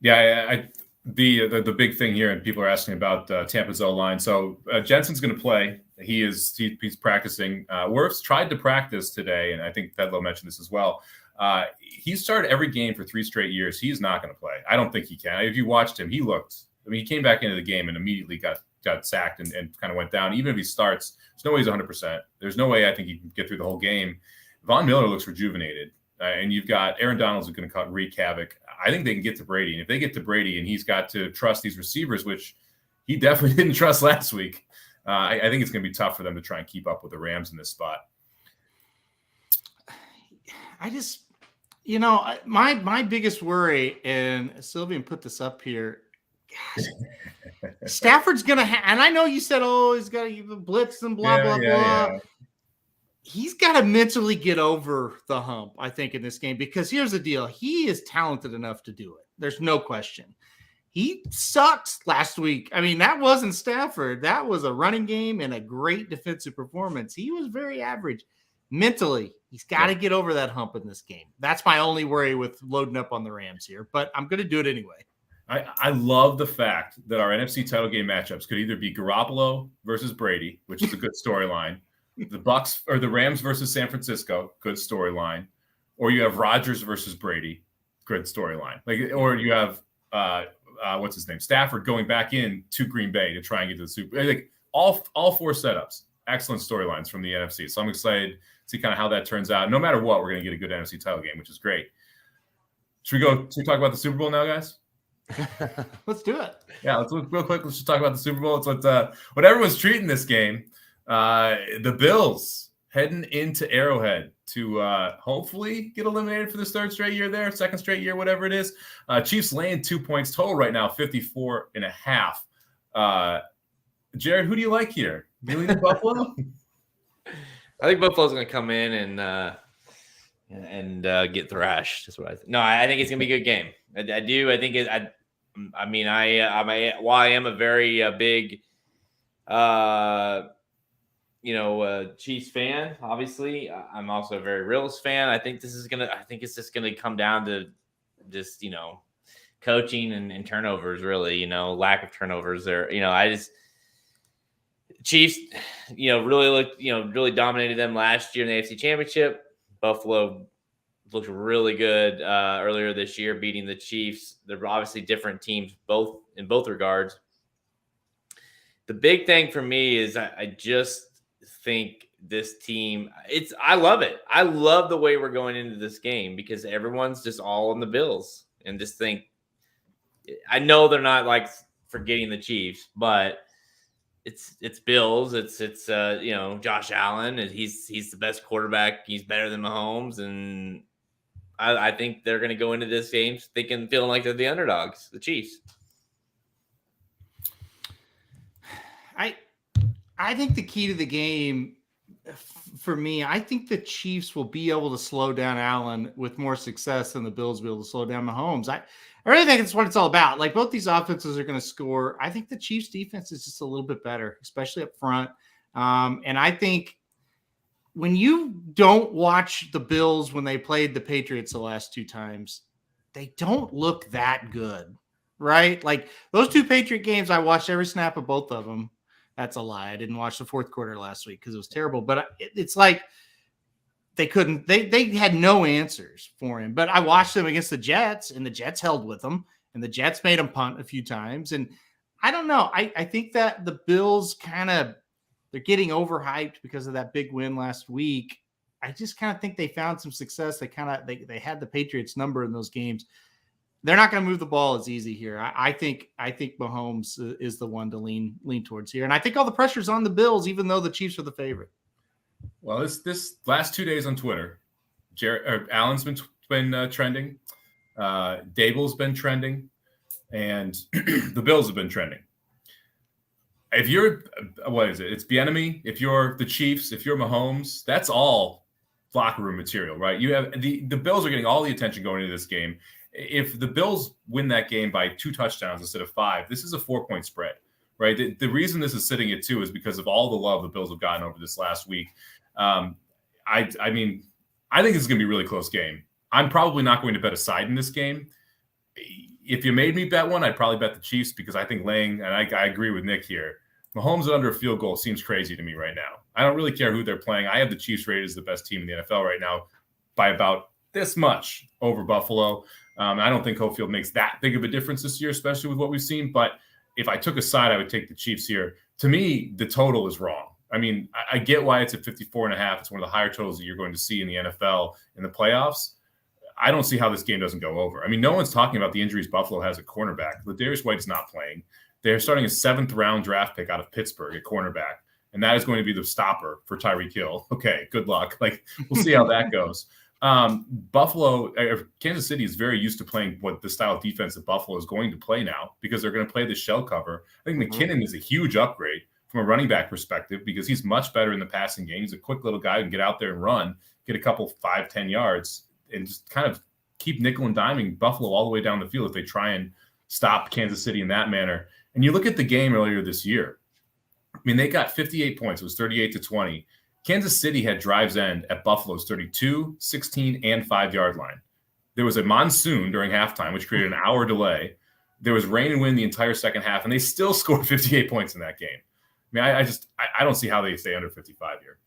Yeah, the big thing here, and people are asking about Tampa's O-line. So Jensen's going to play. He's practicing. Wirfs tried to practice today, and I think Fedlow mentioned this as well. He started every game for 3 straight years. He's not going to play. I don't think he can. If you watched him, he came back into the game and immediately got sacked and kind of went down. Even if he starts, there's no way he's 100%. There's no way I think he can get through the whole game. Von Miller looks rejuvenated. And you've got Aaron Donald's going to wreak havoc. I think they can get to Brady. And if they get to Brady and he's got to trust these receivers, which he definitely didn't trust last week, I think it's going to be tough for them to try and keep up with the Rams in this spot. I just, my biggest worry, and Sylvian put this up here, gosh, Stafford's going to and I know you said, he's got to blitz and blah, blah. Yeah. He's got to mentally get over the hump, I think, in this game, because here's the deal. He is talented enough to do it. There's no question. He sucked last week. I mean, that wasn't Stafford. That was a running game and a great defensive performance. He was very average. Mentally, he's got to get over that hump in this game. That's my only worry with loading up on the Rams here, but I'm going to do it anyway. I love the fact that our NFC title game matchups could either be Garoppolo versus Brady, which is a good storyline, the Bucks or the Rams versus San Francisco, good storyline, or you have Rodgers versus Brady, good storyline. Or you have what's his name, Stafford going back in to Green Bay to try and get to the Super. Like all four setups, excellent storylines from the NFC. So I'm excited to see kind of how that turns out. No matter what, we're going to get a good NFC title game, which is great. Should we talk about the Super Bowl now, guys? Let's do it. Yeah, let's real quick. Let's just talk about the Super Bowl. It's what everyone's treating this game. The Bills heading into Arrowhead to hopefully get eliminated for the third straight year there, second straight year, whatever it is. Chiefs laying 2 points total right now, 54.5. Jared, who do you like here? Do you lean Buffalo? I think Buffalo's going to come in and get thrashed. That's what I think. No, I think it's going to be a good game. I do. I think it. While I am a very big, Chiefs fan, obviously, I'm also a very realist fan. I think it's just gonna come down to just coaching and turnovers. Really, lack of turnovers there. Chiefs, really dominated them last year in the AFC Championship. Buffalo looked really good earlier this year, beating the Chiefs. They're obviously different teams, in both regards. The big thing for me is I just think this team, I love it. I love the way we're going into this game because everyone's just all on the Bills and just think, I know they're not like forgetting the Chiefs, but it's Bills. It's Josh Allen, and he's the best quarterback. He's better than Mahomes, and I think they're going to go into this game feeling like they're the underdogs, the Chiefs. I think the key to the game for me, I think the Chiefs will be able to slow down Allen with more success than the Bills will be able to slow down Mahomes. I really think it's what it's all about. Like both these offenses are going to score. I think the Chiefs defense is just a little bit better, especially up front. And I think when you don't watch the Bills when they played the Patriots the last two times, they don't look that good, right? Like those two Patriot games, I watched every snap of both of them. That's a lie. I didn't watch the fourth quarter last week because it was terrible. But it's like they had no answers for him. But I watched them against the Jets, and the Jets held with them, and the Jets made them punt a few times. And I don't know. I think that the Bills they're getting overhyped because of that big win last week. I just kind of think they found some success. They had the Patriots number in those games. They're not going to move the ball as easy here. I think Mahomes is the one to lean towards here, and I think all the pressure's on the Bills, even though the Chiefs are the favorite. Well, this last 2 days on Twitter, Allen's been trending, Dable's been trending, and the Bills have been trending. If you're, what is it? It's Bieniemy. If you're the Chiefs, if you're Mahomes, that's all locker room material, right? You have the Bills are getting all the attention going into this game. If the Bills win that game by 2 touchdowns instead of 5, this is a 4-point spread, right? The reason this is sitting at 2 is because of all the love the Bills have gotten over this last week. I think this is going to be a really close game. I'm probably not going to bet a side in this game. If you made me bet one, I'd probably bet the Chiefs because I think and I agree with Nick here, Mahomes under a field goal seems crazy to me right now. I don't really care who they're playing. I have the Chiefs rated as the best team in the NFL right now by about this much over Buffalo. I don't think home field makes that big of a difference this year, especially with what we've seen. But if I took a side, I would take the Chiefs here. To me, the total is wrong. I mean, I get why it's at 54.5. It's one of the higher totals that you're going to see in the NFL in the playoffs. I don't see how this game doesn't go over. I mean, no one's talking about the injuries Buffalo has at cornerback. Ladarius White's not playing. They're starting a 7th-round draft pick out of Pittsburgh at cornerback, and that is going to be the stopper for Tyreek Hill. Okay, good luck. We'll see how that goes. Kansas City is very used to playing what the style of defense that Buffalo is going to play now because they're going to play the shell cover. I think McKinnon is a huge upgrade from a running back perspective because he's much better in the passing game. He's a quick little guy who can get out there and run, get a couple 5-10 yards, and just kind of keep nickel and diming Buffalo all the way down the field if they try and stop Kansas City in that manner. And you look at the game earlier this year. I mean, they got 58 points. It was 38-20. Kansas City had drives end at Buffalo's 32, 16, and 5-yard line. There was a monsoon during halftime, which created an hour delay. There was rain and wind the entire second half, and they still scored 58 points in that game. I mean, I don't see how they stay under 55 here.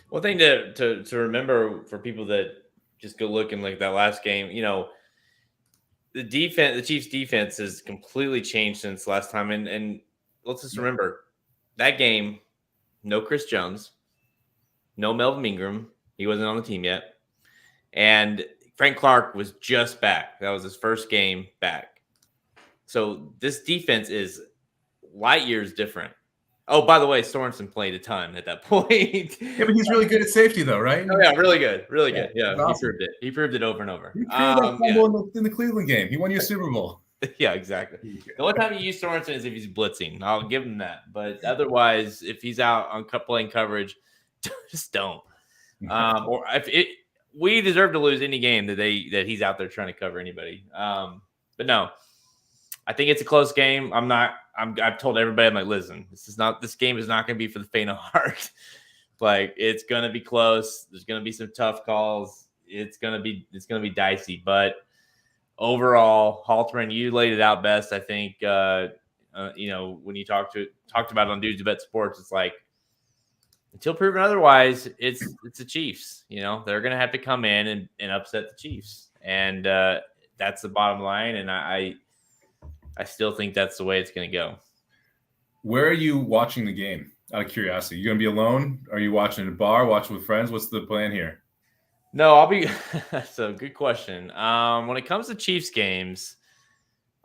One thing to remember for people that just go looking like that last game, the Chiefs defense has completely changed since last time. And let's just remember that game, no Chris Jones, no Melvin Ingram. He wasn't on the team yet. And Frank Clark was just back. That was his first game back. So this defense is light years different. Oh, by the way, Sorensen played a ton at that point. Yeah, but he's really good at safety, though, right? Oh, yeah, really good. Really good. Yeah, awesome. He proved it. He proved it over and over. He proved that in the Cleveland game. He won you a Super Bowl. Yeah, exactly. The only time you use Sorensen is if he's blitzing. I'll give him that. But otherwise, if he's out on playing coverage, just don't. Or we deserve to lose any game that he's out there trying to cover anybody. But no, I think it's a close game. I've told everybody, I'm like, listen, this game is not going to be for the faint of heart. Like, it's going to be close. There's going to be some tough calls. It's going to be dicey, but overall, Halterman, you laid it out best. I think, when you talked about it on Dudes Who Bet Sports, it's like, until proven otherwise, it's the Chiefs. They're going to have to come in and upset the Chiefs. And that's the bottom line. And I still think that's the way it's going to go. Where are you watching the game? Out of curiosity, you going to be alone? Are you watching at a bar, watching with friends? What's the plan here? No, I'll be – so good question. When it comes to Chiefs games,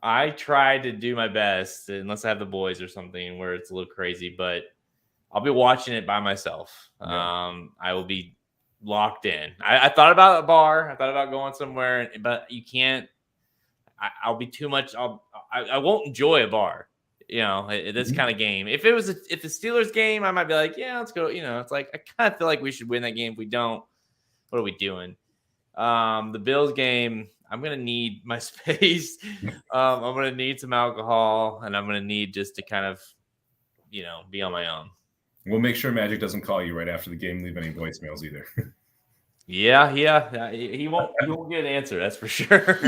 I try to do my best, unless I have the boys or something where it's a little crazy, but I'll be watching it by myself. Yeah. I will be locked in. I thought about a bar. I thought about going somewhere, but you can't – I'll be too much – I won't enjoy a bar. This kind of game. If the Steelers game, I might be like, yeah, let's go. It's like I kind of feel like we should win that game. If we don't, what are we doing? The Bills game, I'm gonna need my space. I'm gonna need some alcohol, and I'm gonna need just to kind of, be on my own. We'll make sure Magic doesn't call you right after the game. Leave any voicemails either. Yeah. He won't get an answer. That's for sure.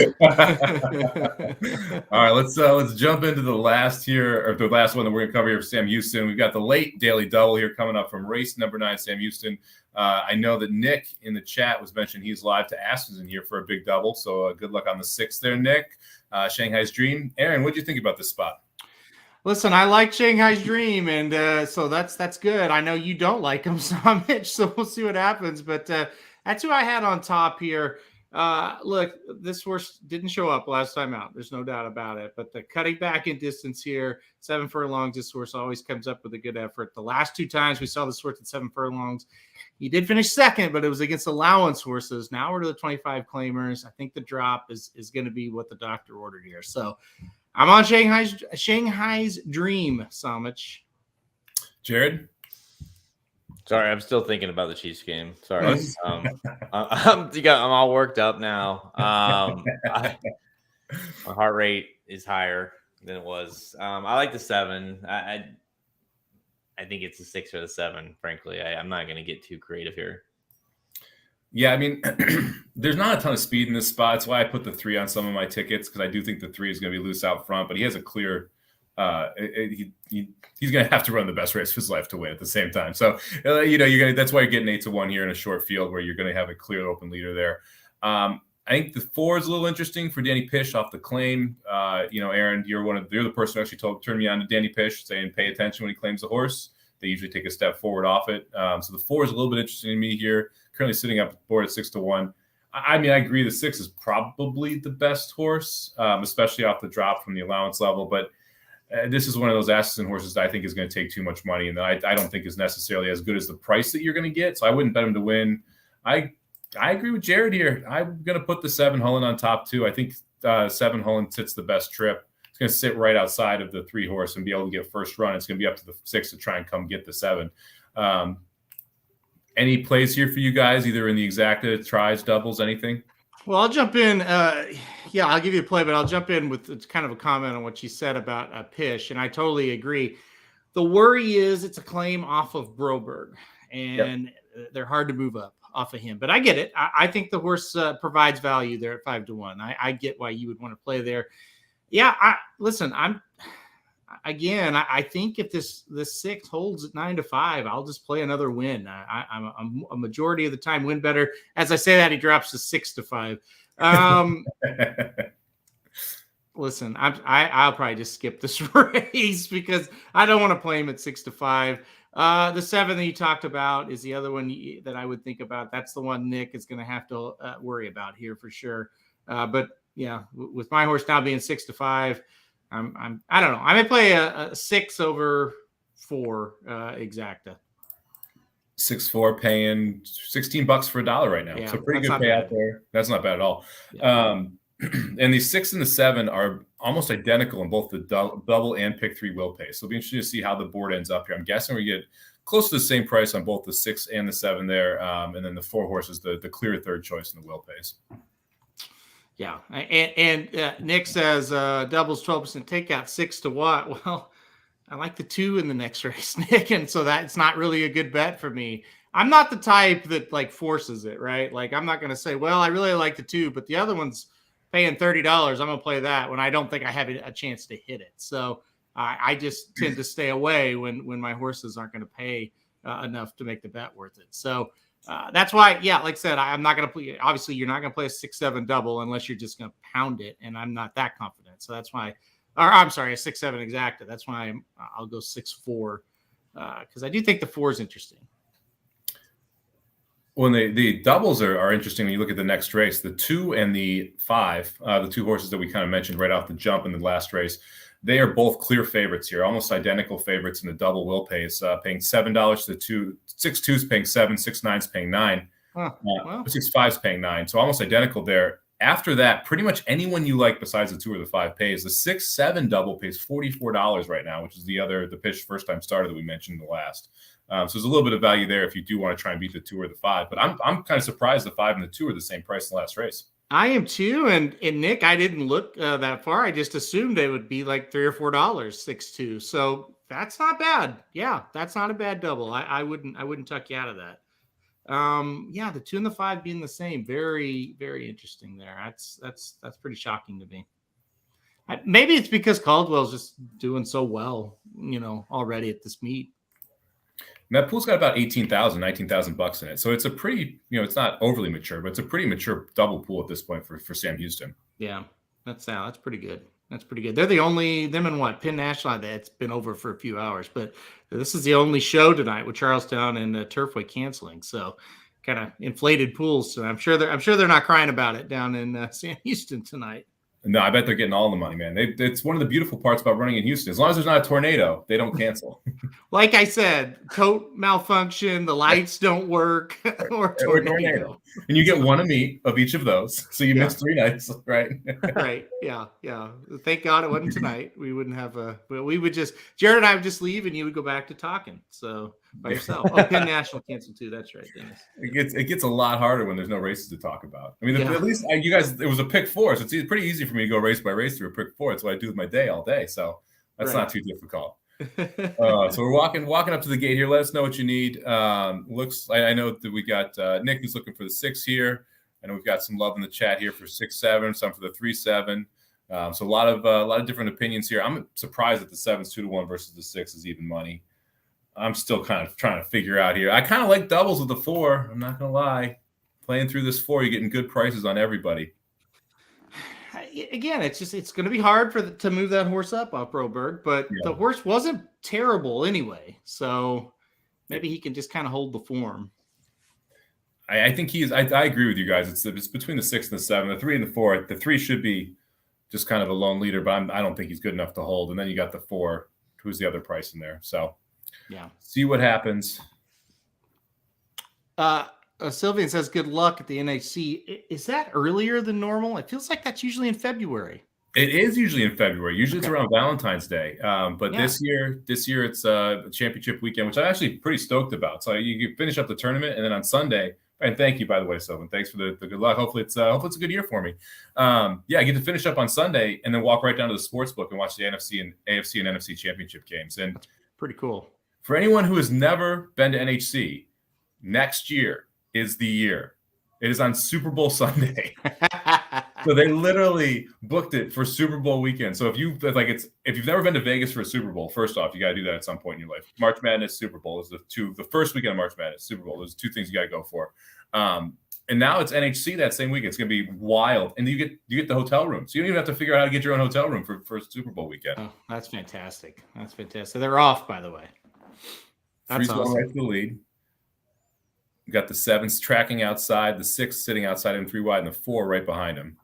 All right, let's jump into the last one that we're gonna cover here for Sam Houston. We've got the late daily double here coming up from race number 9, Sam Houston. I know that Nick in the chat was mentioning he's live to Aspen's in here for a big double. So good luck on the 6th there, Nick. Shanghai's Dream. Aaron, what do you think about this spot? Listen, I like Shanghai's Dream, and so that's good. I know you don't like him, so we'll see what happens. But that's who I had on top here. Look, this horse didn't show up last time out. There's no doubt about it. But the cutting back in distance here, 7 furlongs, this horse always comes up with a good effort. The last 2 times we saw this horse at 7 furlongs, he did finish second, but it was against allowance horses. Now we're to the 25 claimers. I think the drop is going to be what the doctor ordered here. So I'm on Shanghai's Dream, Samich. Jared? Sorry, I'm still thinking about the Chiefs game. Sorry. I'm all worked up now. My heart rate is higher than it was. I like the 7. I think it's the 6 or the 7, frankly. I'm not going to get too creative here. Yeah, I mean, there's not a ton of speed in this spot. That's why I put the 3 on some of my tickets, because I do think the 3 is going to be loose out front, but he has a clear he's going to have to run the best race of his life to win at the same time. So, that's why you're getting 8-1 here in a short field where you're going to have a clear open leader there. I think the 4 is a little interesting for Danny Pish off the claim. Aaron, you're the person who actually turned me on to Danny Pish, saying pay attention when he claims the horse. They usually take a step forward off it. So the 4 is a little bit interesting to me here. Currently sitting up board at 6-1. I agree the 6 is probably the best horse, especially off the drop from the allowance level. But this is one of those Aston horses that I think is going to take too much money, and that I don't think is necessarily as good as the price that you're going to get. So I wouldn't bet him to win. I agree with Jared here. I'm going to put the 7 Hullen on top too. I think 7 Hullen sits the best trip. It's going to sit right outside of the 3 horse and be able to get first run. It's going to be up to the 6 to try and come get the 7. Any plays here for you guys, either in the exacta, tries, doubles, anything? Well, I'll jump in. I'll give you a play, but I'll jump in with kind of a comment on what you said about Pish, and I totally agree. The worry is it's a claim off of Broberg, and they're hard to move up off of him. But I get it. I think the horse provides value there at 5-1. I get why you would want to play there. Yeah, listen, I think if this 6 holds at 9-5, I'll just play another win. I'm a majority of the time win better. As I say that, he drops to 6-5. Listen, I'll probably just skip this race because I don't want to play him at 6-5. The 7 that you talked about is the other one that I would think about. That's the one Nick is going to have to worry about here for sure. But yeah, with my horse now being 6-5, I don't know. I may play a 6 over 4 exacta. 6-4 paying $16 for $1 right now. Yeah, so pretty good payout there. That's not bad at all. Yeah. And the 6 and the 7 are almost identical in both the double and pick 3 will pay. So it'll be interesting to see how the board ends up here. I'm guessing we get close to the same price on both the 6 and the 7 there. And then the 4 horses, the clear third choice in the will pays. Yeah. And Nick says doubles 12% takeout, 6 to what? Well, I like the 2 in the next race, Nick. And so that's not really a good bet for me. I'm not the type that like forces it, right? Like I'm not going to say, well, I really like the 2, but the other one's paying $30. I'm going to play that when I don't think I have a chance to hit it. So I just tend to stay away when my horses aren't going to pay enough to make the bet worth it. So that's why, yeah, like I said, I'm not going to play. Obviously, you're not going to play a 6-7 double unless you're just going to pound it. And I'm not that confident. So that's why, or I'm sorry, a 6-7 exacta. That's why I'll go 6-4 because I do think the 4 is interesting. Well, the doubles are interesting when you look at the next race. The 2 and the 5, the 2 horses that we kind of mentioned right off the jump in the last race, they are both clear favorites here, almost identical favorites in the double will pays, paying $7 to the 2. 6-2's paying 7, 6-9's paying 9, 6-5's paying 9. So almost identical there. After that, pretty much anyone you like besides the 2 or the 5 pays. The 6-7 double pays $44 right now, which is the pitch first time starter that we mentioned in the last. So there's a little bit of value there if you do want to try and beat the 2 or the 5. But I'm kind of surprised the 5 and the 2 are the same price in the last race. I am too. And Nick, I didn't look that far. I just assumed they would be like $3 or $4, 6-2. So that's not bad. Yeah, that's not a bad double. I wouldn't tuck you out of that. Yeah, the 2 and the 5 being the same. Very, very interesting there. That's pretty shocking to me. Maybe it's because Caldwell's just doing so well, already at this meet. And that pool's got about $19,000 in it. So it's a pretty, it's not overly mature, but it's a pretty mature double pool at this point for Sam Houston. Yeah, that's pretty good. That's pretty good. They're the only, them and what, Penn National, that's been over for a few hours, but this is the only show tonight with Charlestown and Turfway canceling. So kind of inflated pools. So I'm sure they're not crying about it down in Sam Houston tonight. No, I bet they're getting all the money, man. It's one of the beautiful parts about running in Houston. As long as there's not a tornado, they don't cancel. Like I said, coat malfunction, the lights don't work, or tornado. And you get one of each of those. So you miss 3 nights, right? Right. Yeah. Yeah. Thank God it wasn't tonight. We wouldn't have we would just, Jared and I would just leave and you would go back to talking. So by yourself. Oh, Penn National canceled too. That's right, Dennis. It gets a lot harder when there's no races to talk about. I mean, at least you guys, it was a pick 4. So it's pretty easy for me to go race by race through a pick 4. That's what I do with my day all day. So that's not too difficult. So we're walking up to the gate here. Let us know what you need. I know that we got Nick who's looking for the 6 here. I know we've got some love in the chat here for 6-7, some for the 3-7. So a lot of different opinions here. I'm surprised that the 7's 2-1 versus the 6 is even money. I'm still kind of trying to figure out here. I kind of like doubles with the 4. I'm not gonna lie. Playing through this 4, you're getting good prices on everybody. Again, it's going to be hard to move that horse up Broberg, but the horse wasn't terrible anyway. So maybe he can just kind of hold the form. I think I agree with you guys. It's between the 6 and the 7, the 3 and the 4. The 3 should be just kind of a lone leader, but I don't think he's good enough to hold. And then you got the 4, who's the other price in there. So see what happens. Sylvian says, good luck at the NHC. Is that earlier than normal? It feels like that's usually in February. It is usually in February. Usually it's around Valentine's Day. But this year it's a championship weekend, which I'm actually pretty stoked about. So you finish up the tournament, and then on Sunday, and thank you, by the way, Sylvan. Thanks for the good luck. Hopefully it's a good year for me. I get to finish up on Sunday and then walk right down to the sports book and watch the AFC and NFC championship games. And that's pretty cool. For anyone who has never been to NHC, next year is the year. It is on Super Bowl Sunday. So they literally booked it for Super Bowl weekend. So if you've never been to Vegas for a Super Bowl, first off, you got to do that at some point in your life. March Madness, Super Bowl is the first weekend of March Madness, Super Bowl. Those two things you got to go for. And now it's NHC that same week. It's going to be wild, and you get the hotel room, so you don't even have to figure out how to get your own hotel room for Super Bowl weekend. Oh, that's fantastic. That's fantastic. They're off, by the way. That's awesome. Right to the lead. You got the 7s tracking outside, the 6 sitting outside him 3 wide, and the 4 right behind him.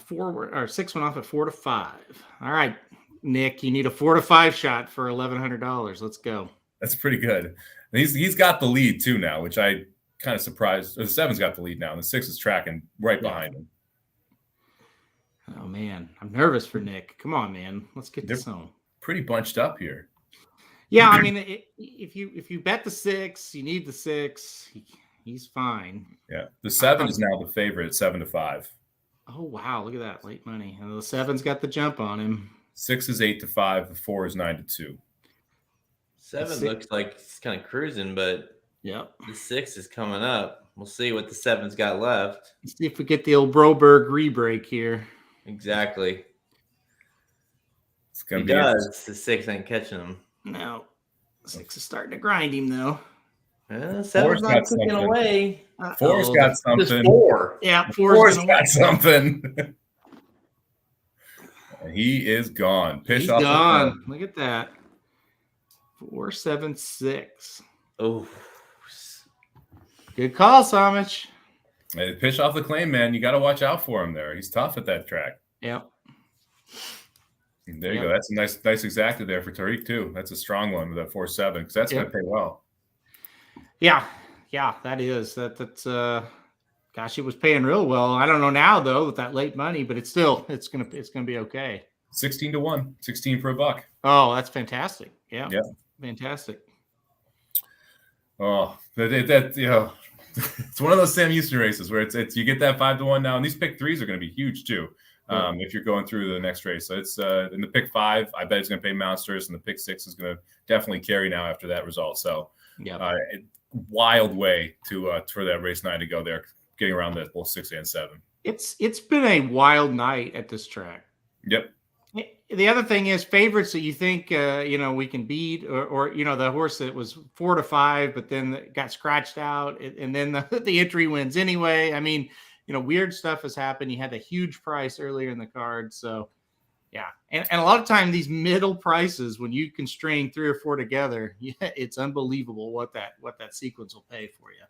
6 went off at 4-5. All right, Nick, you need a 4-5 shot for $1,100. Let's go. That's pretty good. And he's got the lead too now, which I kind of surprised. The 7's got the lead now, and the 6 is tracking right behind him. Oh man, I'm nervous for Nick. Come on, man, let's get this home. Pretty bunched up here. Yeah, I mean, if you bet the 6, you need the 6. He's fine. Yeah, the 7 is now the favorite, 7-5. Oh wow, look at that late money. And the 7's got the jump on him. 6 is 8-5. The 4 is 9-2. 7 looks like it's kind of cruising, but yep, the 6 is coming up. We'll see what the 7's got left. Let's see if we get the old Broberg re-break here. Exactly. It's gonna be does. The 6 ain't catching him. No, 6 is starting to grind him though. 7's not kicking away. 4's got something. 4. Yeah, 4's got something. He is gone. He's off gone. Look at that. 4, 7, 6. Oh, good call, Samich. Hey, pitch off the claim, man. You got to watch out for him there. He's tough at that track. Yep. There you go. That's a nice exacta there for Tariq too. That's a strong one with that 4-7 because that's going to pay well. Yeah, that is. That's gosh, it was paying real well. I don't know now though with that late money, but it's gonna be okay. 16-1, 16 for $1. Oh, that's fantastic. Yeah. Fantastic. Oh, that you know, it's one of those Sam Houston races where it's you get that 5-1 now, and these pick 3s are going to be huge too. If you're going through the next race, so it's in the pick 5, I bet it's going to pay Mounsters, and the pick 6 is going to definitely carry now after that result. So, wild way to for that race 9 to go there, getting around that both 6 and 7. It's been a wild night at this track. Yep. The other thing is favorites that you think we can beat, or the horse that was 4-5, but then got scratched out, and then the entry wins anyway. I mean, weird stuff has happened. You had a huge price earlier in the card, so yeah. And a lot of time these middle prices, when you can string 3 or 4 together, it's unbelievable what that sequence will pay for you.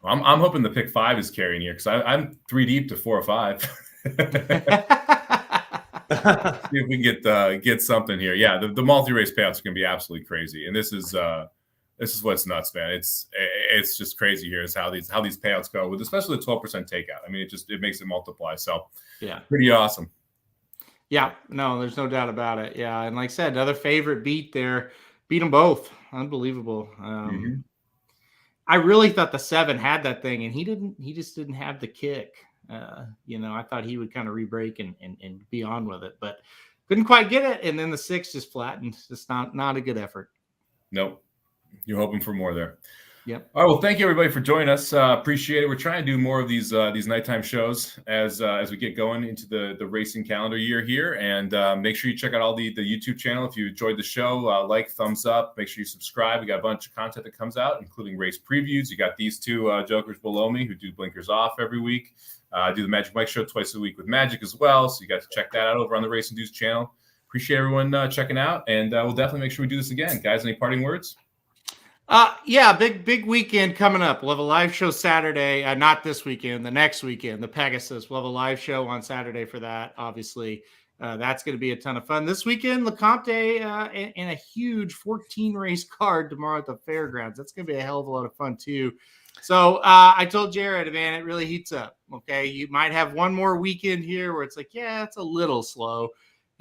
I'm hoping the pick 5 is carrying here because I'm 3 deep to 4 or 5. See if we can get something here. Yeah, the multi-race payouts are going to be absolutely crazy, and this is what's nuts, man. It's just crazy here is how these payouts go with especially the 12% takeout. I mean, it makes it multiply. So yeah, pretty awesome. Yeah, no, there's no doubt about it. Yeah, and like I said, another favorite beat there, beat them both. Unbelievable. I really thought the 7 had that thing, and he just didn't have the kick. I thought he would kind of re-break and be on with it, but couldn't quite get it. And then the 6 just flattened. Just not a good effort. Nope. You're hoping for more there. Yep. All right. Well, thank you everybody for joining us. Appreciate it. We're trying to do more of these nighttime shows as we get going into the racing calendar year here. And make sure you check out all the YouTube channel. If you enjoyed the show, like, thumbs up. Make sure you subscribe. We got a bunch of content that comes out, including race previews. You got these two jokers below me who do blinkers off every week. I do the Magic Mike show twice a week with Magic as well. So you got to check that out over on the Racing Dudes channel. Appreciate everyone checking out, and we'll definitely make sure we do this again. Guys, any parting words? Big weekend coming up. We'll have a live show Saturday, not this weekend, the next weekend, the Pegasus. We'll have a live show on Saturday for that. Obviously, that's going to be a ton of fun. This weekend, LeCompte in a huge 14 race card tomorrow at the fairgrounds. That's going to be a hell of a lot of fun too. So I told Jared, man, it really heats up. Okay, you might have one more weekend here where it's like, yeah, it's a little slow.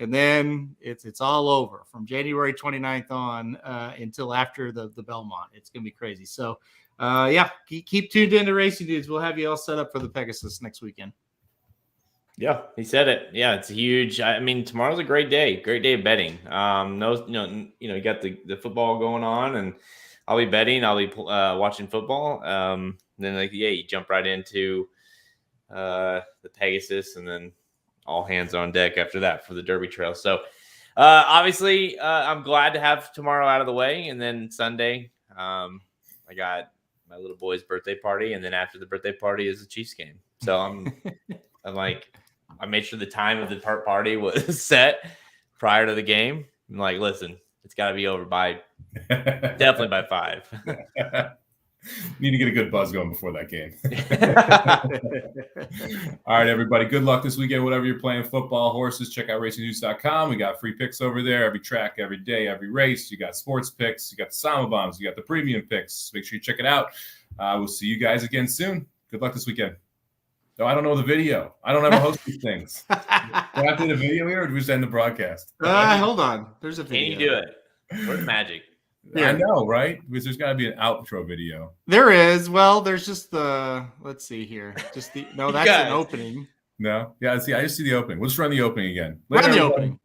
And then it's all over from January 29th on until after the Belmont. It's going to be crazy. So, keep tuned into Racing Dudes. We'll have you all set up for the Pegasus next weekend. Yeah, he said it. Yeah, it's huge. I mean, tomorrow's a great day of betting. You got the football going on, and I'll be betting. I'll be watching football. Then you jump right into the Pegasus, and then all hands on deck after that for the Derby Trail. So obviously, I'm glad to have tomorrow out of the way, and then Sunday, I got my little boy's birthday party, and then after the birthday party is the Chiefs game. So I'm like, I made sure the time of the party was set prior to the game. I'm like, listen, it's got to be over by definitely by 5. Need to get a good buzz going before that game. All right, everybody. Good luck this weekend, whatever you're playing, football, horses. Check out racingnews.com. We got free picks over there. Every track, every day, every race. You got sports picks. You got the Sama Bombs. You got the premium picks. Make sure you check it out. We'll see you guys again soon. Good luck this weekend. No, I don't know the video. I don't have a host these things. Do I have to do the video here, or do we just end the broadcast? Hold on. There's a video. Can you do it? Where's magic? Yeah. I know, right? Because there's got to be an outro video. There is. Well, there's just the. Let's see here. Just the. No, that's an opening. No. Yeah. See, I just see the opening. We'll just run the opening again. Run the opening.